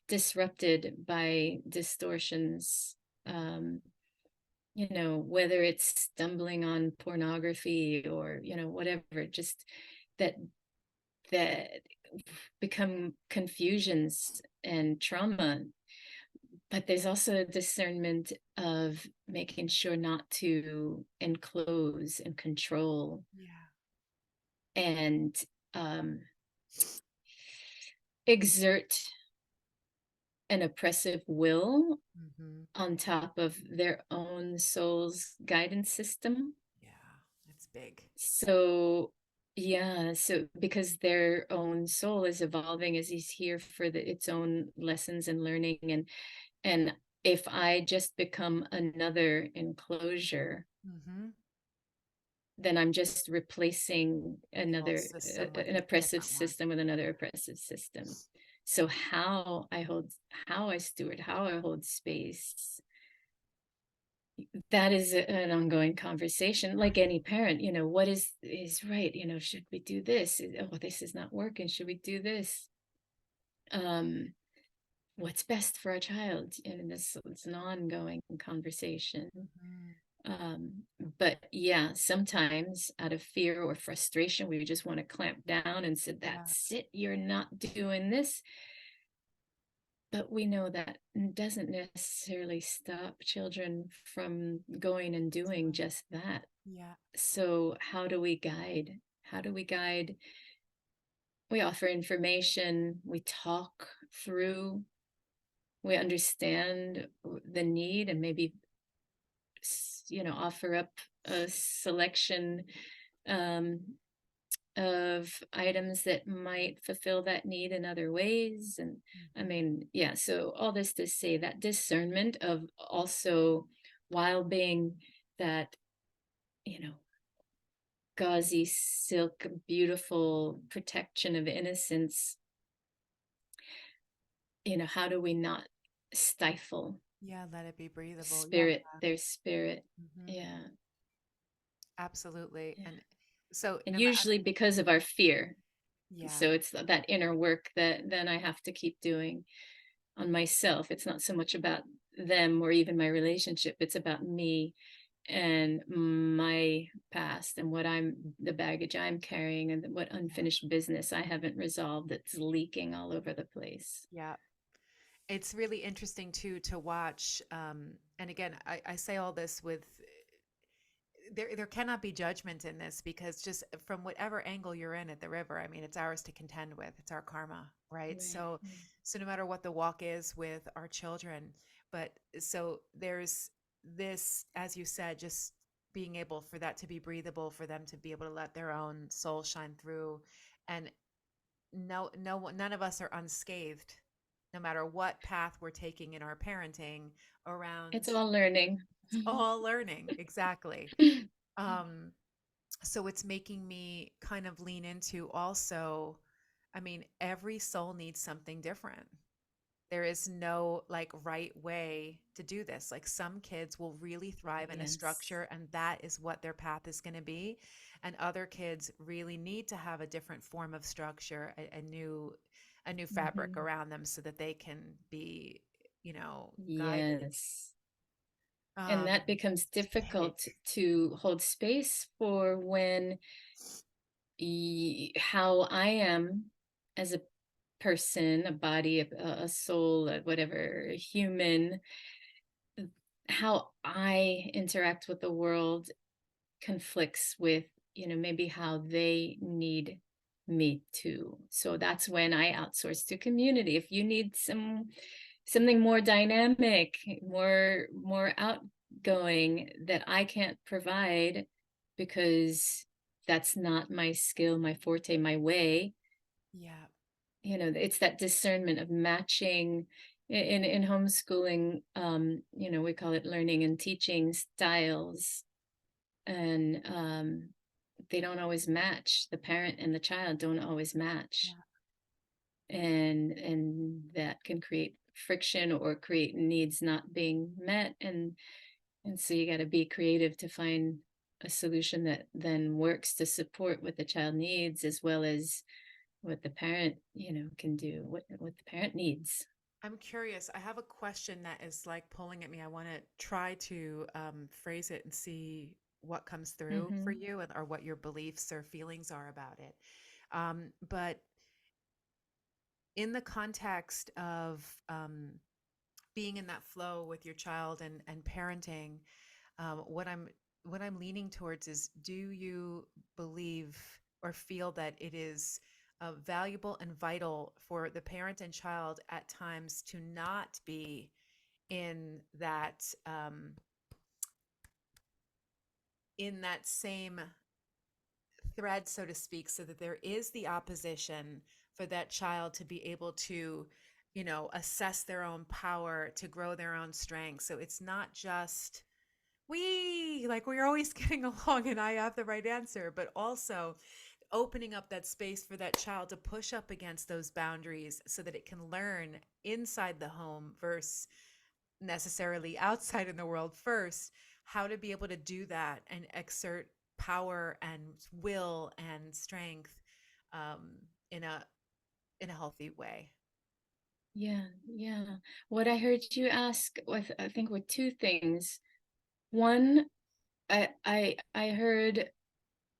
S2: disrupted by distortions, um whether it's stumbling on pornography, or whatever, just that that become confusions and trauma. But there's also a discernment of making sure not to enclose and control,
S1: Yeah.
S2: and um, exert an oppressive will
S1: Hmm.
S2: on top of their own soul's guidance system.
S1: Yeah. It's big.
S2: So, yeah, so because their own soul is evolving, as he's here for its own lessons and learning, and if I just become another enclosure,
S1: Hmm.
S2: then I'm just replacing
S1: The old
S2: another
S1: system with
S2: an
S1: a
S2: oppressive
S1: different one.
S2: system with another oppressive system. So how I steward, how I hold space, that is an ongoing conversation. Like any parent, what is right? Should we do this? Oh, this is not working. Should we do this? Um, what's best for our child? And this it's an ongoing conversation.
S1: Mhm.
S2: Um, but yeah, sometimes out of fear or frustration, we just want to clamp down and say,
S1: Yeah.
S2: that's it, you're not doing this. But we know that doesn't necessarily stop children from going and doing
S1: Doing.
S2: just that.
S1: Yeah.
S2: So, how do we guide? How do we guide? We offer information, we talk through, we understand the need, and maybe, offer up a selection um, of items that might fulfill that need in other ways. And I
S1: Mhm.
S2: mean, yeah, so all this to say that discernment of also, while being that, you know, gauzy silk, beautiful protection of innocence, how do we not stifle
S1: Yeah, let it be breathable. Yeah.
S2: their spirit?
S1: Mhm.
S2: Yeah.
S1: Absolutely.
S2: Yeah.
S1: And so
S2: And
S1: no matter,
S2: usually because of our fear.
S1: yeah.
S2: So it's that inner work that then I have to keep doing on myself. It's not so much about them or even my relationship. It's about me and my past and the baggage I'm carrying and what unfinished business I haven't resolved that's leaking all over the place.
S1: Yeah. It's really interesting too to watch. And again, I say all this with there cannot be judgment in this because just from whatever angle you're in at the river, I mean, it's ours to contend with. It's our karma, right?
S2: Right.
S1: So no matter what the walk is with our children, but so there's this, as you said, just being able for that to be breathable, for them to be able to let their own soul shine through, and none of us are unscathed, no matter what path we're taking in our parenting
S2: It's
S1: around.
S2: all learning.
S1: It's all learning, exactly. Um, so it's making me kind of lean into also, I mean, every soul needs something different. There is no like right way to do this. Like some kids will really thrive in a
S2: Yes.
S1: structure and that is what their path is going to be. And other kids really need to have a different form of structure, a new fabric
S2: Hmm.
S1: around them so that they can be, guided.
S2: Yes. And
S1: Um,
S2: that becomes
S1: it's big.
S2: difficult to hold space for when how I am as a person, a body, a soul, whatever, a human, how I interact with the world conflicts with, maybe how they need me to. So that's when I outsource to community. If you need something more dynamic, more outgoing that I can't provide because that's not my skill, my forte, my way,
S1: Yeah.
S2: it's that discernment of matching in homeschooling. We call it learning and teaching styles, and they don't always match. The parent and the child don't always match,
S1: Yeah.
S2: and that can create friction or create needs not being met, and so you got to be creative to find a solution that then works to support what the child needs as well as what the parent can do, what the parent needs.
S1: I'm curious. I have a question that is like pulling at me. I want to try to phrase it and see what comes through for
S2: Hmm.
S1: you or what your beliefs or feelings are about it. But in the context of being in that flow with your child and parenting, what I'm leaning towards is: do you believe or feel that it is valuable and vital for the parent and child at times to not be in that same thread, so to speak, so that there is the opposition for that child to be able to, assess their own power, to grow their own strength. So it's not just we like we're always getting along and I have the right answer, but also opening up that space for that child to push up against those boundaries so that it can learn inside the home versus necessarily outside in the world first, how to be able to do that and exert power and will and strength um, in a healthy way.
S2: Yeah, yeah. What I heard you ask with, I think, were two things. One, I heard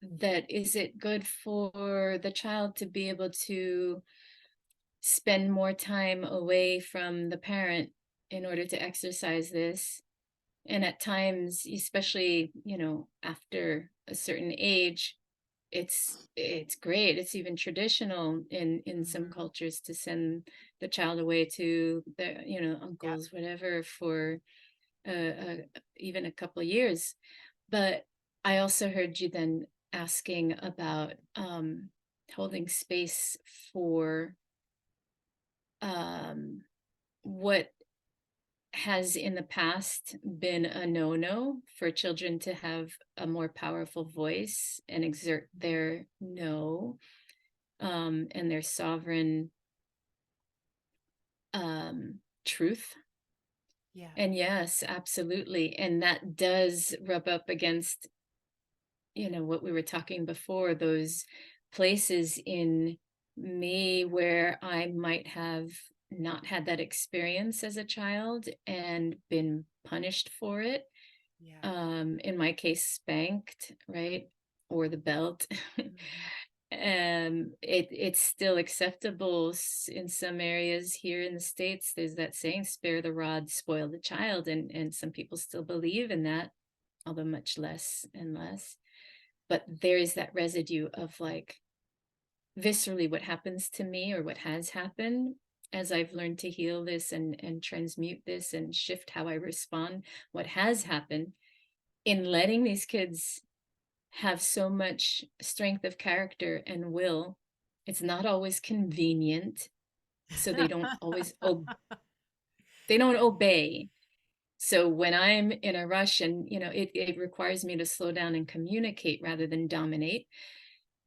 S2: that is it good for the child to be able to spend more time away from the parent in order to exercise this? And at times, especially, after a certain age, it's great. It's even traditional in some
S1: Hmm.
S2: cultures to send the child away to their,
S1: Yep.
S2: uncles, whatever, for even a couple of years. But I also heard you then asking about holding space for um, what has in the past been a no-no for children to have a more powerful voice and exert their no, and their sovereign truth.
S1: Yeah.
S2: And yes, absolutely. And that does rub up against, what we were talking before, those places in me where I might have not had that experience as a child and been punished for it.
S1: Yeah.
S2: In my case, spanked, right? Or the belt.
S1: Hmm.
S2: It's still acceptable in some areas here in the States. There's that saying, spare the rod, spoil the child. And some people still believe in that, although much less and less. But there is that residue of like viscerally what happens to me or what has happened as I've learned to heal this and transmute this and shift how I respond. What has happened in letting these kids have so much strength of character and will. It's not always convenient, so they don't always they don't obey. So when I'm in a rush and it requires me to slow down and communicate rather than dominate.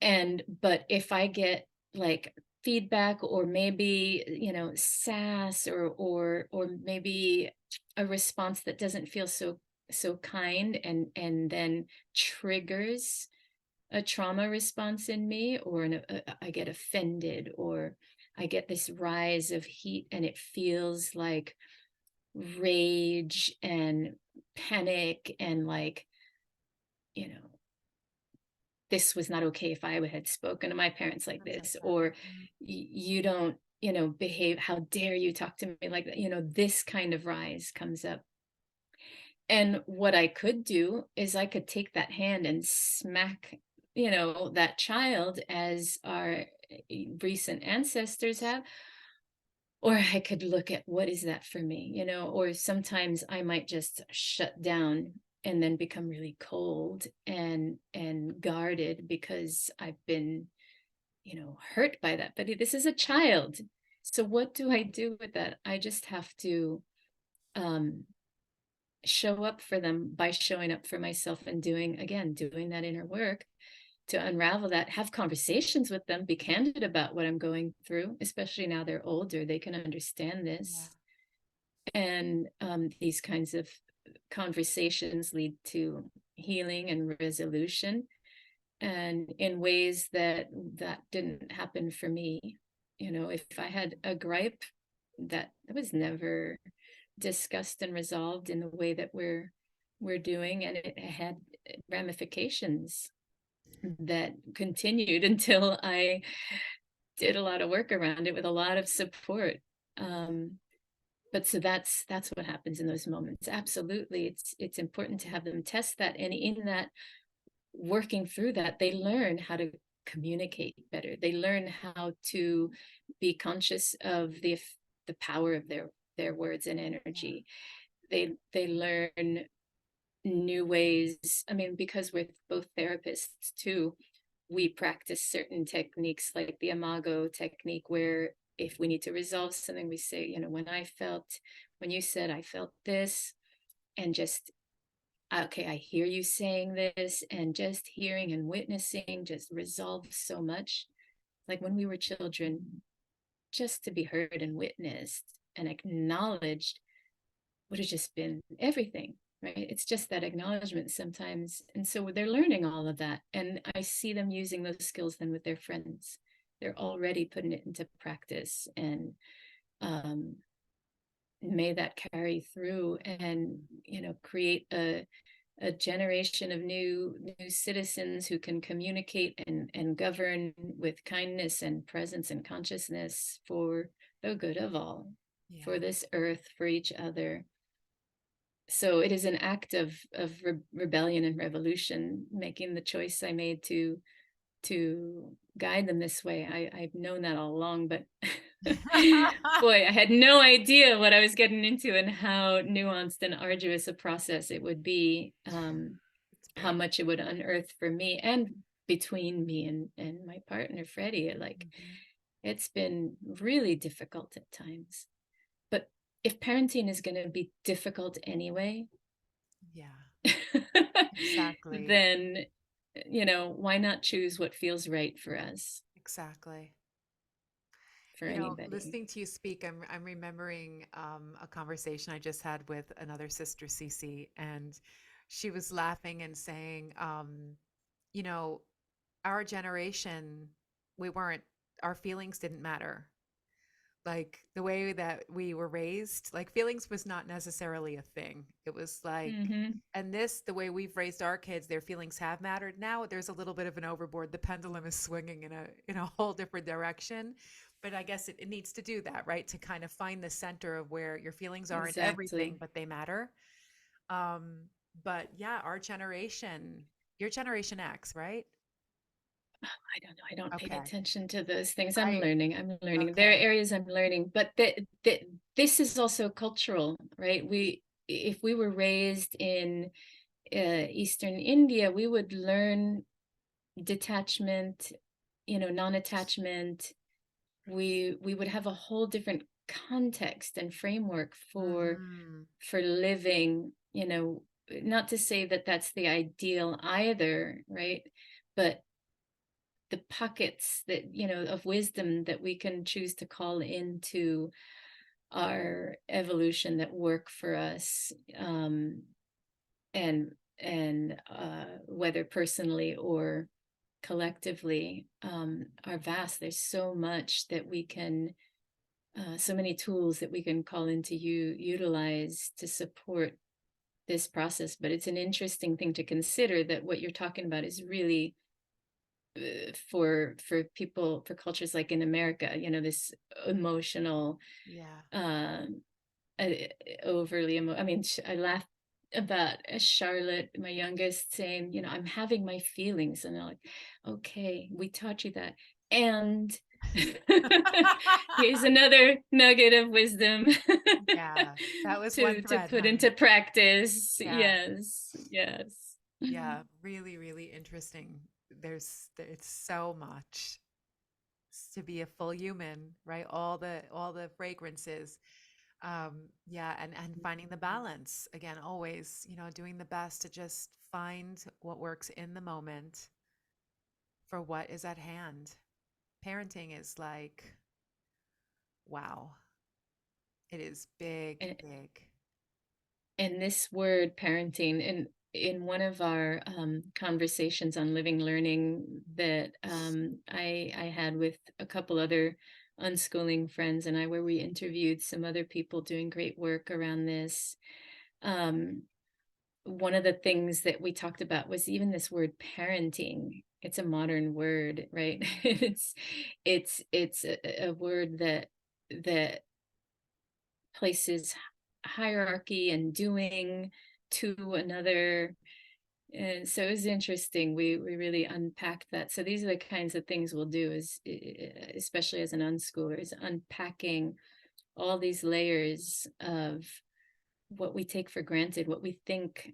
S2: And but if I get like feedback or maybe sass or maybe a response that doesn't feel so kind and then triggers a trauma response in me, or I get offended, or I get this rise of heat and it feels like rage and panic and like, you know, this was not okay if I had spoken to my parents like
S1: Things like
S2: this,
S1: that.
S2: or
S1: Mhm.
S2: you don't, behave, how dare you talk to me like that? This kind of rise comes up. And what I could do is I could take that hand and smack, that child as our recent ancestors have, or I could look at what is that for me, or sometimes I might just shut down and then become really cold and guarded because I've been, hurt by that. But this is a child. So what do I do with that? I just have to um show up for them by showing up for myself and doing that inner work to unravel that, have conversations with them, be candid about what I'm going through, especially now they're older, they can understand
S1: Yeah.
S2: this. And these kinds of conversations lead to healing and resolution, and in ways that didn't happen for me. If I had a gripe, that was never discussed and resolved in the way that we're doing, and it had ramifications that continued until I did a lot of work around it with a lot of support. um, but so that's what happens in those moments. Absolutely, it's important to have them test that, and in that, working through that, they learn how to communicate better. They learn how to be conscious of the power of their words and
S1: Yeah.
S2: energy. They learn new ways. I mean, because we're both therapists too, we practice certain techniques like the imago technique, where if we need to resolve something, we say, when you said I felt this, and just okay, I hear you saying this, and just hearing and witnessing just resolves so much. Like when we were children, just to be heard and witnessed and acknowledged would have just been everything, right? It's just that acknowledgement sometimes. And so they're learning all of that. And I see them using those skills then with their friends. They're already putting it into practice, and um, may that carry through and, create a generation of new citizens who can communicate and govern with kindness and presence and consciousness for the good of all, for
S1: Yeah.
S2: this earth, for each other. So it is an act of rebellion and revolution, making the choice I made to guide them this way. I've known that all along, but boy, I had no idea what I was getting into and how nuanced and arduous a process it would be.
S1: It's
S2: How
S1: big.
S2: much it would unearth for me and between me and my partner Freddie. Like,
S1: Mhm.
S2: it's been really difficult at times. But if parenting is going to be difficult anyway,
S1: Yeah, exactly.
S2: then why not choose what feels right for us,
S1: Exactly.
S2: for anybody?
S1: Listening to you speak, I'm remembering a conversation I just had with another sister, Cece, and she was laughing and saying, you know, our generation, we weren't, our feelings didn't matter. Like the way that we were raised, like feelings was not necessarily a thing. It was like,
S2: Hmm.
S1: and this, the way we've raised our kids, their feelings have mattered. Now there's a little bit of an overboard. The pendulum is swinging in a whole different direction. But I guess it needs to do that, right? To kind of find the center of where your feelings aren't everything,
S2: Exactly.
S1: but they matter. Um, but yeah, our generation, your generation X, right?
S2: I don't know. I don't pay
S1: Okay.
S2: attention to those things. I'm
S1: I
S2: learning. I'm learning. There are
S1: okay.
S2: areas I'm learning, but this is also cultural, right? If we were raised in Eastern India, we would learn detachment, non-attachment. We would have a whole different context and framework
S1: Mhm.
S2: for living. Not to say that that's the ideal either, right? But the pockets that of wisdom that we can choose to call into our evolution that work for us, and whether personally or collectively, are vast. There's so much that we can, so many tools that we can call into utilize to support this process. But it's an interesting thing to consider that what you're talking about is really, for people, for cultures like in America, this emotional,
S1: Yeah.
S2: um uh, I mean, I laugh about Charlotte, my youngest, saying, I'm having my feelings, and they're like, okay, we taught you that, and here's another nugget of wisdom
S1: Yeah. That was one
S2: to
S1: thread,
S2: put
S1: honey.
S2: into practice.
S1: Yeah.
S2: Yes, yes.
S1: Yeah. Really, really interesting. It's so much to be a full human, right? All the fragrances. Yeah, and finding the balance. Again, always, doing the best to just find what works in the moment for what is at hand. Parenting is like, wow. It is big,
S2: And
S1: big.
S2: this word parenting, in one of our conversations on living learning that I had with a couple other unschooling friends and I, where we interviewed some other people doing great work around this, um, one of the things that we talked about was even this word parenting. It's a modern word, right? It's a word that places hierarchy and doing to another. And so it was interesting. We really unpacked that. So these are the kinds of things we'll do, is especially as an unschooler, is unpacking all these layers of what we take for granted, what we think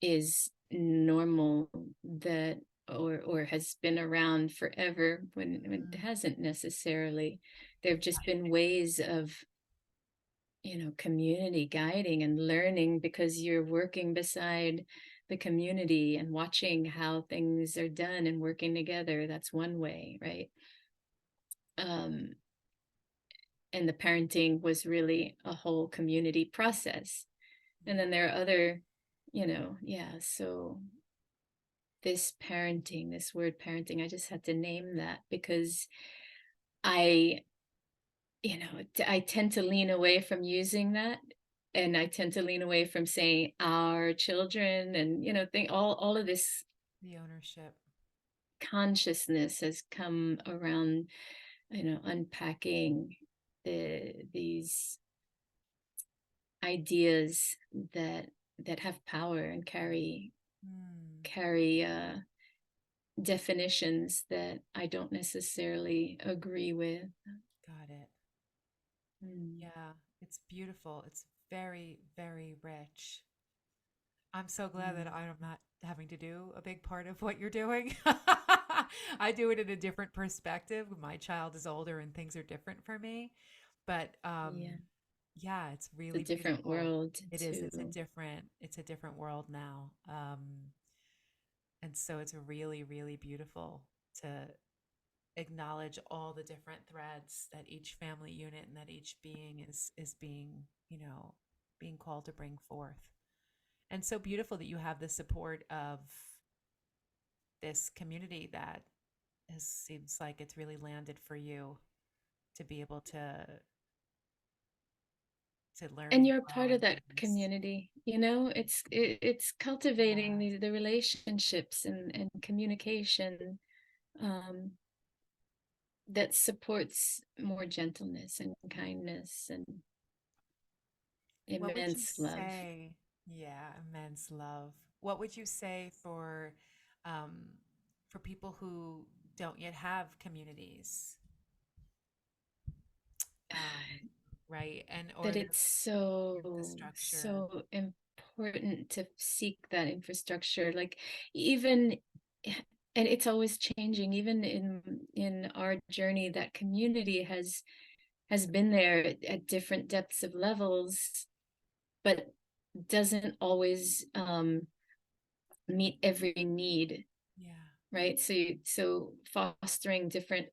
S2: is normal, that or has been around forever, when it
S1: Mhm.
S2: hasn't necessarily. There have just been ways community guiding and learning, because you're working beside the community and watching how things are done and working together. That's one way, right? Um, and the parenting was really a whole community process. And then there are other, yeah. So this parenting, this word parenting, I just had to name that because I, I tend to lean away from using that. And I tend to lean away from saying our children, and, think all of this
S1: The ownership.
S2: consciousness has come around, unpacking these ideas that have power and
S1: Mm,
S2: carry definitions that I don't necessarily agree with.
S1: got it.
S2: Mm,
S1: Yeah, it's beautiful. It's very, very rich. I'm so glad that
S2: mm,
S1: I'm not having to do a big part of what you're doing. I do it in a different perspective. My child is older and things are different for me. But
S2: yeah,
S1: yeah, it's
S2: it's a
S1: really
S2: different
S1: beautiful.
S2: world
S1: It is.
S2: too.
S1: It's a different world now. And so it's really, really beautiful to acknowledge all the different threads that each family unit and that each being is being, being called to bring forth. And so beautiful that you have the support of this community that seems like it's really landed for you to be able to learn
S2: And
S1: and
S2: you're
S1: grow
S2: part
S1: in
S2: of that
S1: things.
S2: community. It's cultivating
S1: Yeah.
S2: the relationships and communication, um, that supports more gentleness and kindness and
S1: What would you
S2: immense love.
S1: say? Yeah, immense love. What would you say um, for people who don't yet have communities, um, right? And or
S2: That
S1: their
S2: it's so
S1: infrastructure.
S2: so important to seek that infrastructure, like, even, and it's always changing. Even in our journey, that community has been there at different depths of levels, but doesn't always meet every need,
S1: Yeah.
S2: right? So fostering different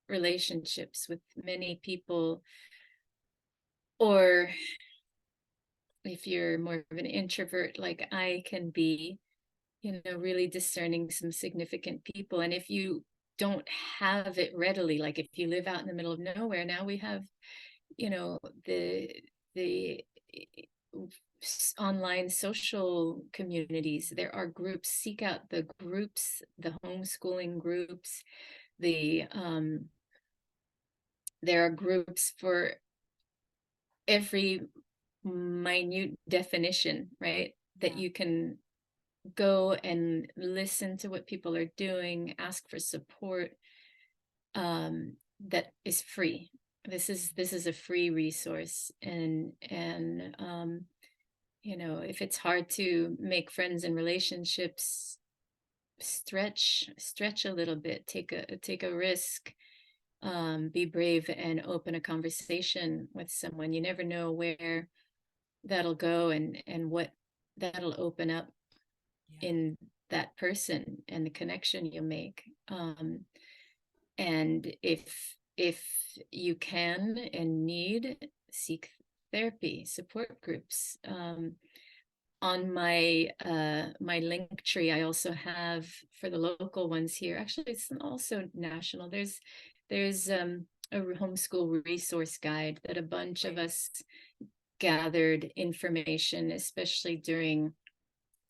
S2: relationships with many people, or if you're more of an introvert like I can be, really discerning some significant people. And if you don't have it readily, like if you live out in the middle of nowhere, now we have, you know, the the online social communities. There are groups. Seek out the groups, the homeschooling groups. There are groups for every minute definition, right? That
S1: Yeah.
S2: you can go and listen to what people are doing, ask for support, that is free. This is a free resource. And if it's hard to make friends and relationships, stretch a little bit, take a risk, be brave and open a conversation with someone. You never know where that'll go, and what that'll open up
S1: Yeah.
S2: in that person and the connection you make. And if you can and need, seek therapy, support groups. On my Linktree, I also have, for the local ones here, actually it's also national, there's a homeschool resource guide that a bunch of
S1: Great.
S2: us gathered information, especially during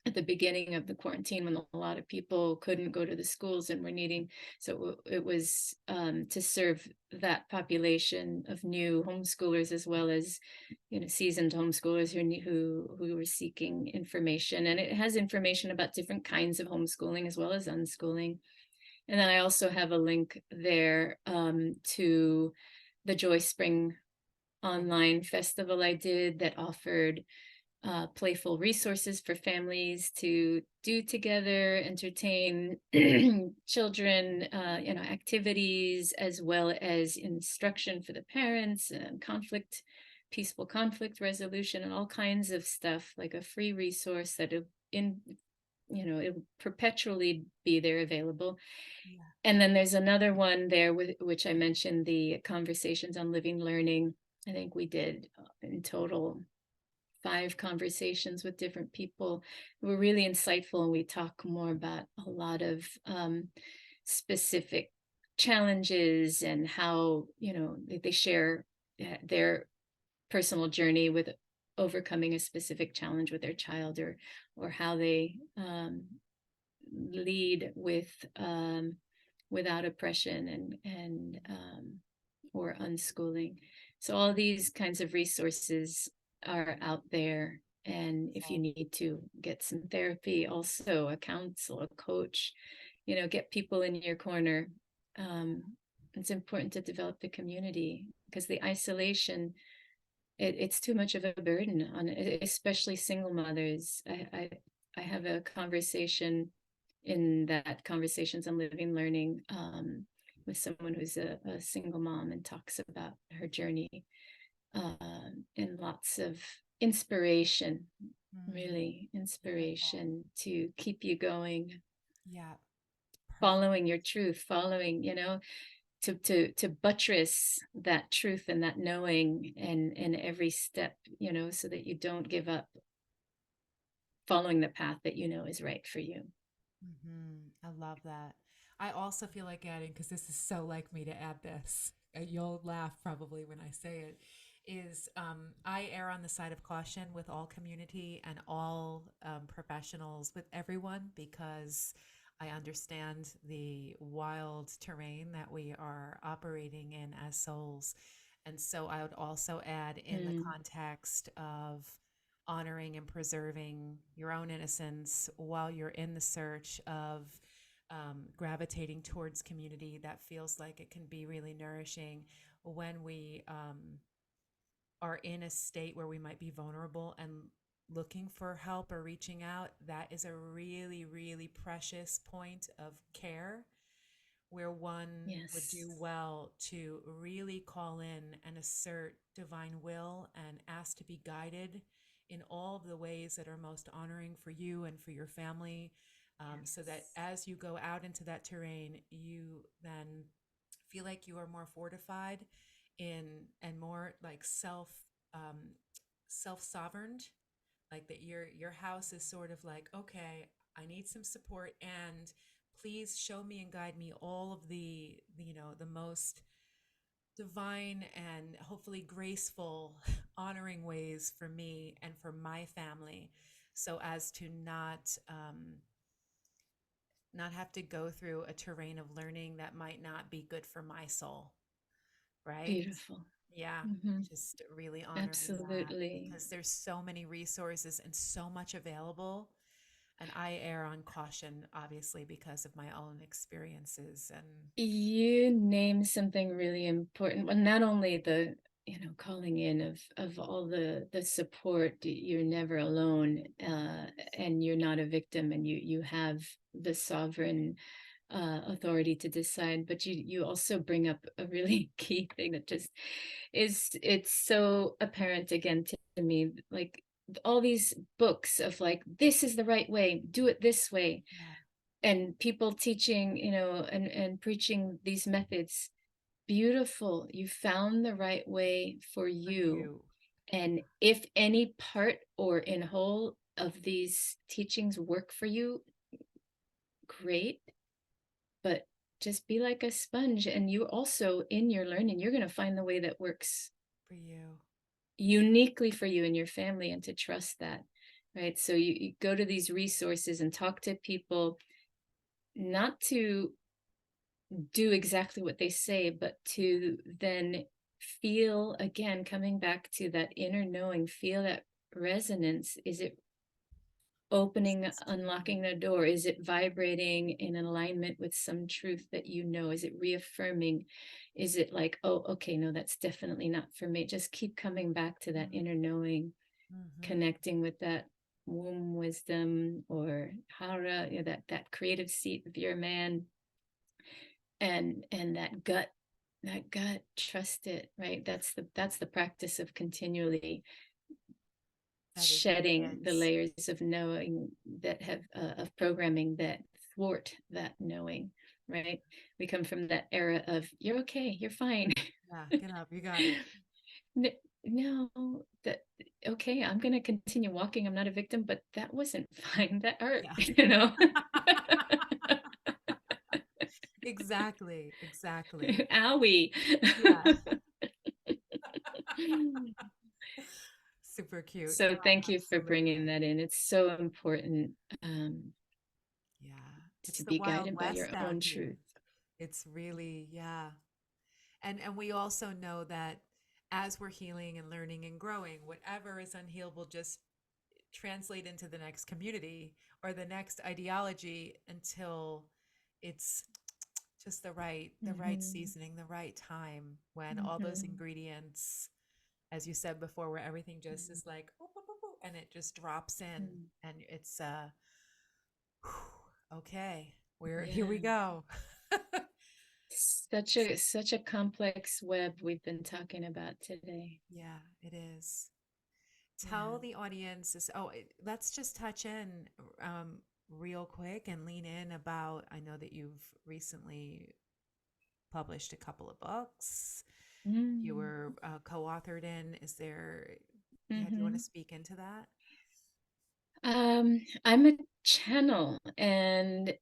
S2: at the beginning of the quarantine, when a lot of people couldn't go to the schools and were needing. So it was, to serve that population of new homeschoolers, as well as, seasoned homeschoolers who were seeking information. And it has information about different kinds of homeschooling as well as unschooling. And then I also have a link there, to the Joy Spring
S1: Oh,
S2: online festival I did, that offered playful resources for families to do together, entertain children, activities, as well as instruction for the parents and conflict peaceful conflict resolution and all kinds of stuff, like a free resource that it'll perpetually be there available.
S1: Yeah.
S2: And then there's another one there with which I mentioned, the conversations on living learning. I think we did in total 5 conversations with different people who were really insightful, and we talk more about a lot of specific challenges and how they share their personal journey with overcoming a specific challenge with their child, or how they lead with without oppression and or unschooling. So all these kinds of resources are out there. And if you need to get some therapy, also a counsel, a coach, get people in your corner. It's important to develop the community, because the isolation, it's too much of a burden on especially single mothers. I have a conversation in that Conversations on Living Learning with someone who's a single mom, and talks about her journey, and lots of inspiration, really
S1: Beautiful.
S2: inspiration to keep you going,
S1: Yeah. Perfect.
S2: following your truth, following, to buttress that truth and that knowing, and every step, so that you don't give up following the path that is right for you.
S1: I love that. I also feel like adding, because this is so like me to add this, you'll laugh probably when I say it, is I err on the side of caution with all community and all professionals, with everyone, because I understand the wild terrain that we are operating in as souls. And so I would also add, in the
S2: Mm,
S1: context of honoring and preserving your own innocence while you're in the search of gravitating towards community, that feels like it can be really nourishing when we are in a state where we might be vulnerable and looking for help or reaching out. That is a really, really precious point of care, where one would
S2: yes.
S1: do well to really call in and assert divine will and ask to be guided in all of the ways that are most honoring for you and for your family, so that
S2: Yes.
S1: as you go out into that terrain, you then feel like you are more fortified in, and more like um, self sovereign, like that your house is sort of like, okay, I need some support, and please show me and guide me all of the most divine and hopefully graceful honoring ways for me and for my family, so as to not have to go through a terrain of learning that might not be good for my soul, right?
S2: Beautiful.
S1: Yeah,
S2: Hmm.
S1: just really honoring that,
S2: Absolutely.
S1: because there's so many resources and so much available. And I err on caution, obviously, because of my own experiences. And
S2: You name something really important. Well, not only the calling in of all the support, you're never alone, and you're not a victim, and you have the sovereign authority to decide. But you also bring up a really key thing that just it's so apparent again to me, like all these books of like, this is the right way, do it this way,
S1: yeah,
S2: and people teaching, and preaching these methods. Beautiful. You found the right way for
S1: for
S2: you.
S1: you.
S2: And if any part or in whole of these teachings work for you, great. But just be like a sponge. And you also, in your learning, you're going to find the way that works
S1: For you.
S2: uniquely for you and your family, and to trust that. Right. So you go to these resources and talk to people, not to do exactly what they say, but to then feel, again, coming back to that inner knowing, feel that resonance. Is it opening, unlocking the door? Is it vibrating in alignment with some truth that Is it reaffirming? Is it like, oh, okay, no, that's definitely not for me? Just keep coming back to that inner knowing,
S1: Mm-hmm.
S2: connecting with that womb wisdom, or hara, that creative seat of your man, and that gut that gut, trust it, right? That's the practice of continually
S1: That is what
S2: shedding
S1: it
S2: the
S1: is.
S2: layers of knowing that have of programming that thwart that knowing, right? We come from that era of you're okay, you're fine.
S1: Yeah, get up, you got it.
S2: No, that okay, I'm gonna continue walking. I'm not a victim, but that wasn't fine. That hurt,
S1: Yeah.
S2: you know.
S1: Exactly, exactly.
S2: Owie.
S1: Yeah. Super cute.
S2: So
S1: Oh,
S2: thank you for bringing
S1: absolutely.
S2: that in. It's so important um,
S1: Yeah. It's
S2: to
S1: the
S2: be
S1: Wild
S2: guided by your
S1: West out
S2: own
S1: here.
S2: truth.
S1: It's really, yeah. And we also know that as we're healing and learning and growing, whatever is unhealable just translate into the next community or the next ideology until it's just the right
S2: Hmm.
S1: seasoning, the right time when all those
S2: Hmm.
S1: ingredients, as you said before, where everything just is like "Oh, oh, oh, oh," and it just drops in
S2: Hmm.
S1: and it's okay, we're here we
S2: Yeah.
S1: go.
S2: Such a complex web we've been talking about today.
S1: Yeah, it is. Tell
S2: Yeah.
S1: the audience this. Oh, let's just touch in um, real quick and lean in about. I know that you've recently published a couple of books. You
S2: Mm.
S1: were co-authored in. Is there? Yeah, do you want to
S2: Hmm.
S1: speak into that?
S2: I'm a channel, and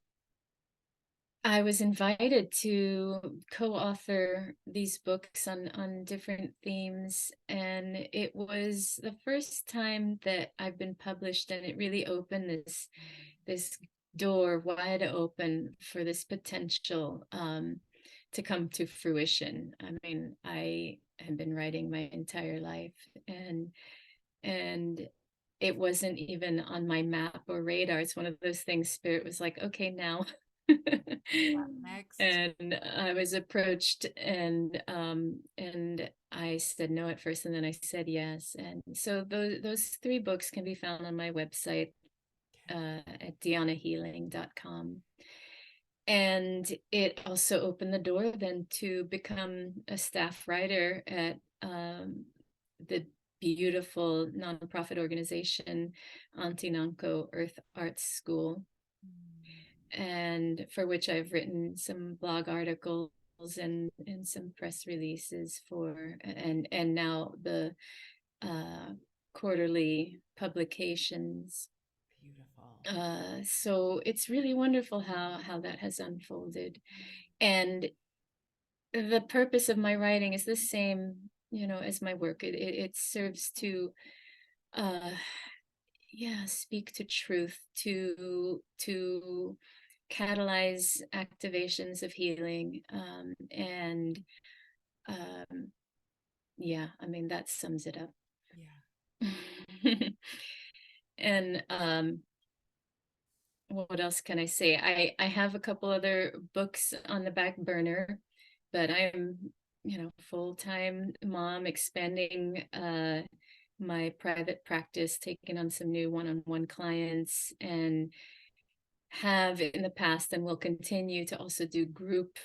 S2: I was invited to co-author these books on different themes, and it was the first time that I've been published, and it really opened this door wide open for this potential to come to fruition. I mean, I have been writing my entire life, and it wasn't even on my map or radar. It's one of those things Spirit was like, okay, now.
S1: Yeah. Next.
S2: And I was approached, and I said no at first, and then I said yes. And so those three books can be found on my website
S1: Okay.
S2: at dhyanakluth.com. And it also opened the door then to become a staff writer at the beautiful nonprofit organization Antinanko Earth Arts School,
S1: Mm,
S2: and for which I've written some blog articles and some press releases for, and now the uh, quarterly publications.
S1: beautiful.
S2: So it's really wonderful how that has unfolded, and the purpose of my writing is the same, as my work. It serves to uh yeah, speak to truth, to catalyze activations of healing, and um yeah, I mean that sums it up.
S1: Yeah.
S2: And what else can I say? I have a couple other books on the back burner, but I'm, full-time mom, expanding my private practice, taking on some new one-on-one clients, and have in the past and will continue to also do group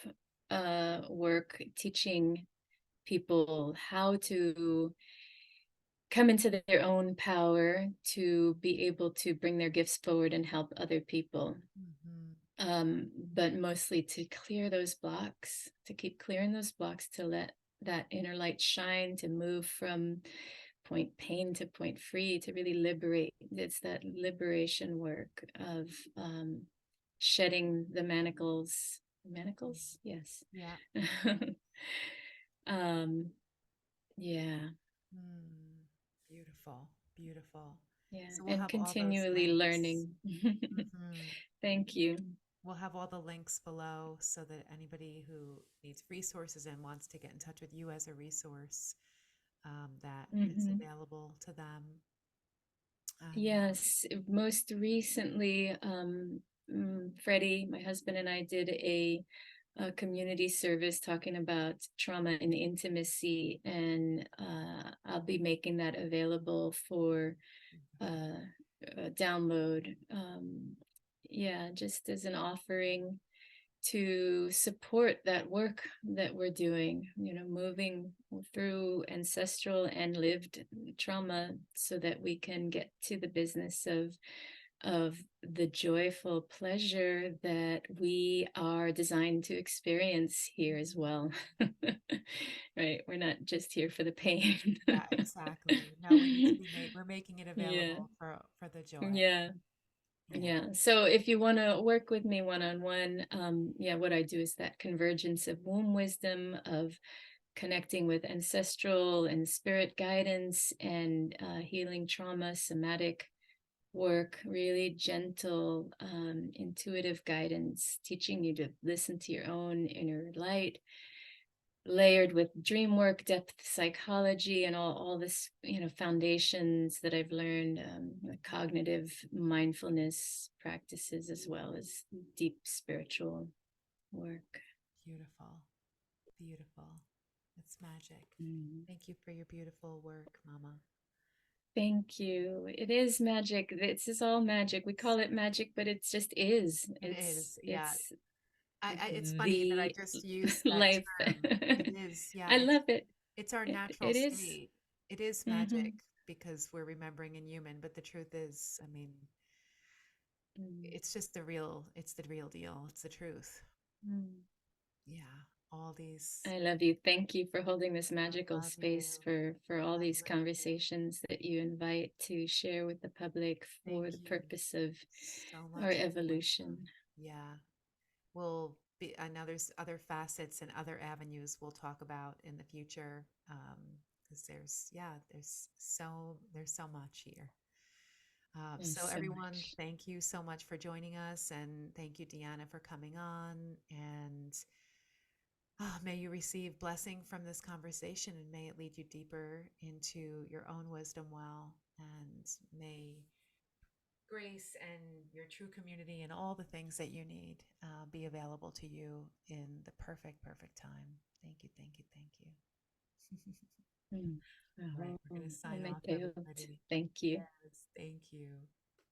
S2: work, teaching people how to come into their own power to be able to bring their gifts forward and help other people.
S1: Hmm.
S2: But mostly to clear those blocks, to keep clearing those blocks, to let that inner light shine, to move from point pain to point free, to really liberate. It's that liberation work of shedding the manacles. Manacles? Yes.
S1: Yeah.
S2: um, yeah,
S1: Mm, beautiful. Beautiful.
S2: yeah,
S1: So we'll
S2: and
S1: have all those
S2: continually
S1: links.
S2: learning.
S1: Hmm.
S2: Thank you.
S1: We'll have all the links below so that anybody who needs resources and wants to get in touch with you as a resource, that is
S2: Hmm.
S1: available to them. And
S2: Yes, most recently, Freddie, my husband, and I did a community service talking about trauma and intimacy, and I'll be making that available for uh, download. Yeah, just as an offering to support that work that we're doing, moving through ancestral and lived trauma so that we can get to the business of the joyful pleasure that we are designed to experience here as well. Right? We're not just here for the pain.
S1: Yeah, exactly. No, we need to be made, we're making it
S2: Yeah.
S1: available for the joy.
S2: Yeah.
S1: Yeah.
S2: Yeah. So if you want to work with me one on one, yeah, what I do is that convergence of womb wisdom, of connecting with ancestral and spirit guidance, and healing trauma, somatic work, really gentle, intuitive guidance, teaching you to listen to your own inner light, layered with dream work, depth psychology, and all this, foundations that I've learned, like cognitive mindfulness practices, as well as deep spiritual work.
S1: Beautiful. Beautiful. It's magic.
S2: Mm.
S1: Thank you for your beautiful work, Mama.
S2: Thank you. It is magic. This is all magic. We call it magic, but it just is.
S1: It
S2: It's
S1: is. Yeah.
S2: it's
S1: It's funny that I
S2: the
S1: just used that
S2: life.
S1: term. It is. Yeah.
S2: I love it.
S1: It's our natural
S2: It is.
S1: state. It is magic
S2: Mm-hmm.
S1: because we're remembering in human, but the truth is, I mean, it's just it's the real deal. It's the truth.
S2: Mm.
S1: Yeah. All these,
S2: I love you. Thank you for holding this
S1: I
S2: magical
S1: love you.
S2: space for all
S1: I
S2: these
S1: love you.
S2: conversations that you invite to share with the public
S1: Thank
S2: for the
S1: you
S2: purpose of
S1: so
S2: our
S1: much for the wisdom.
S2: evolution.
S1: Yeah. We'll be, I know there's other facets and other avenues we'll talk about in the future. Because there's so much here.
S2: There's
S1: So
S2: so
S1: everyone,
S2: much.
S1: thank you so much for joining us, and thank you, Deanna, for coming on. And may you receive blessing from this conversation, and may it lead you deeper into your own wisdom well. And may grace and your true community and all the things that you need be available to you in the perfect, perfect time. Thank you, thank you, thank you.
S2: Mm.
S1: All right,
S2: Oh,
S1: we're going to sign off,
S2: Ameteo.
S1: everybody.
S2: Thank you.
S1: Yes, thank you.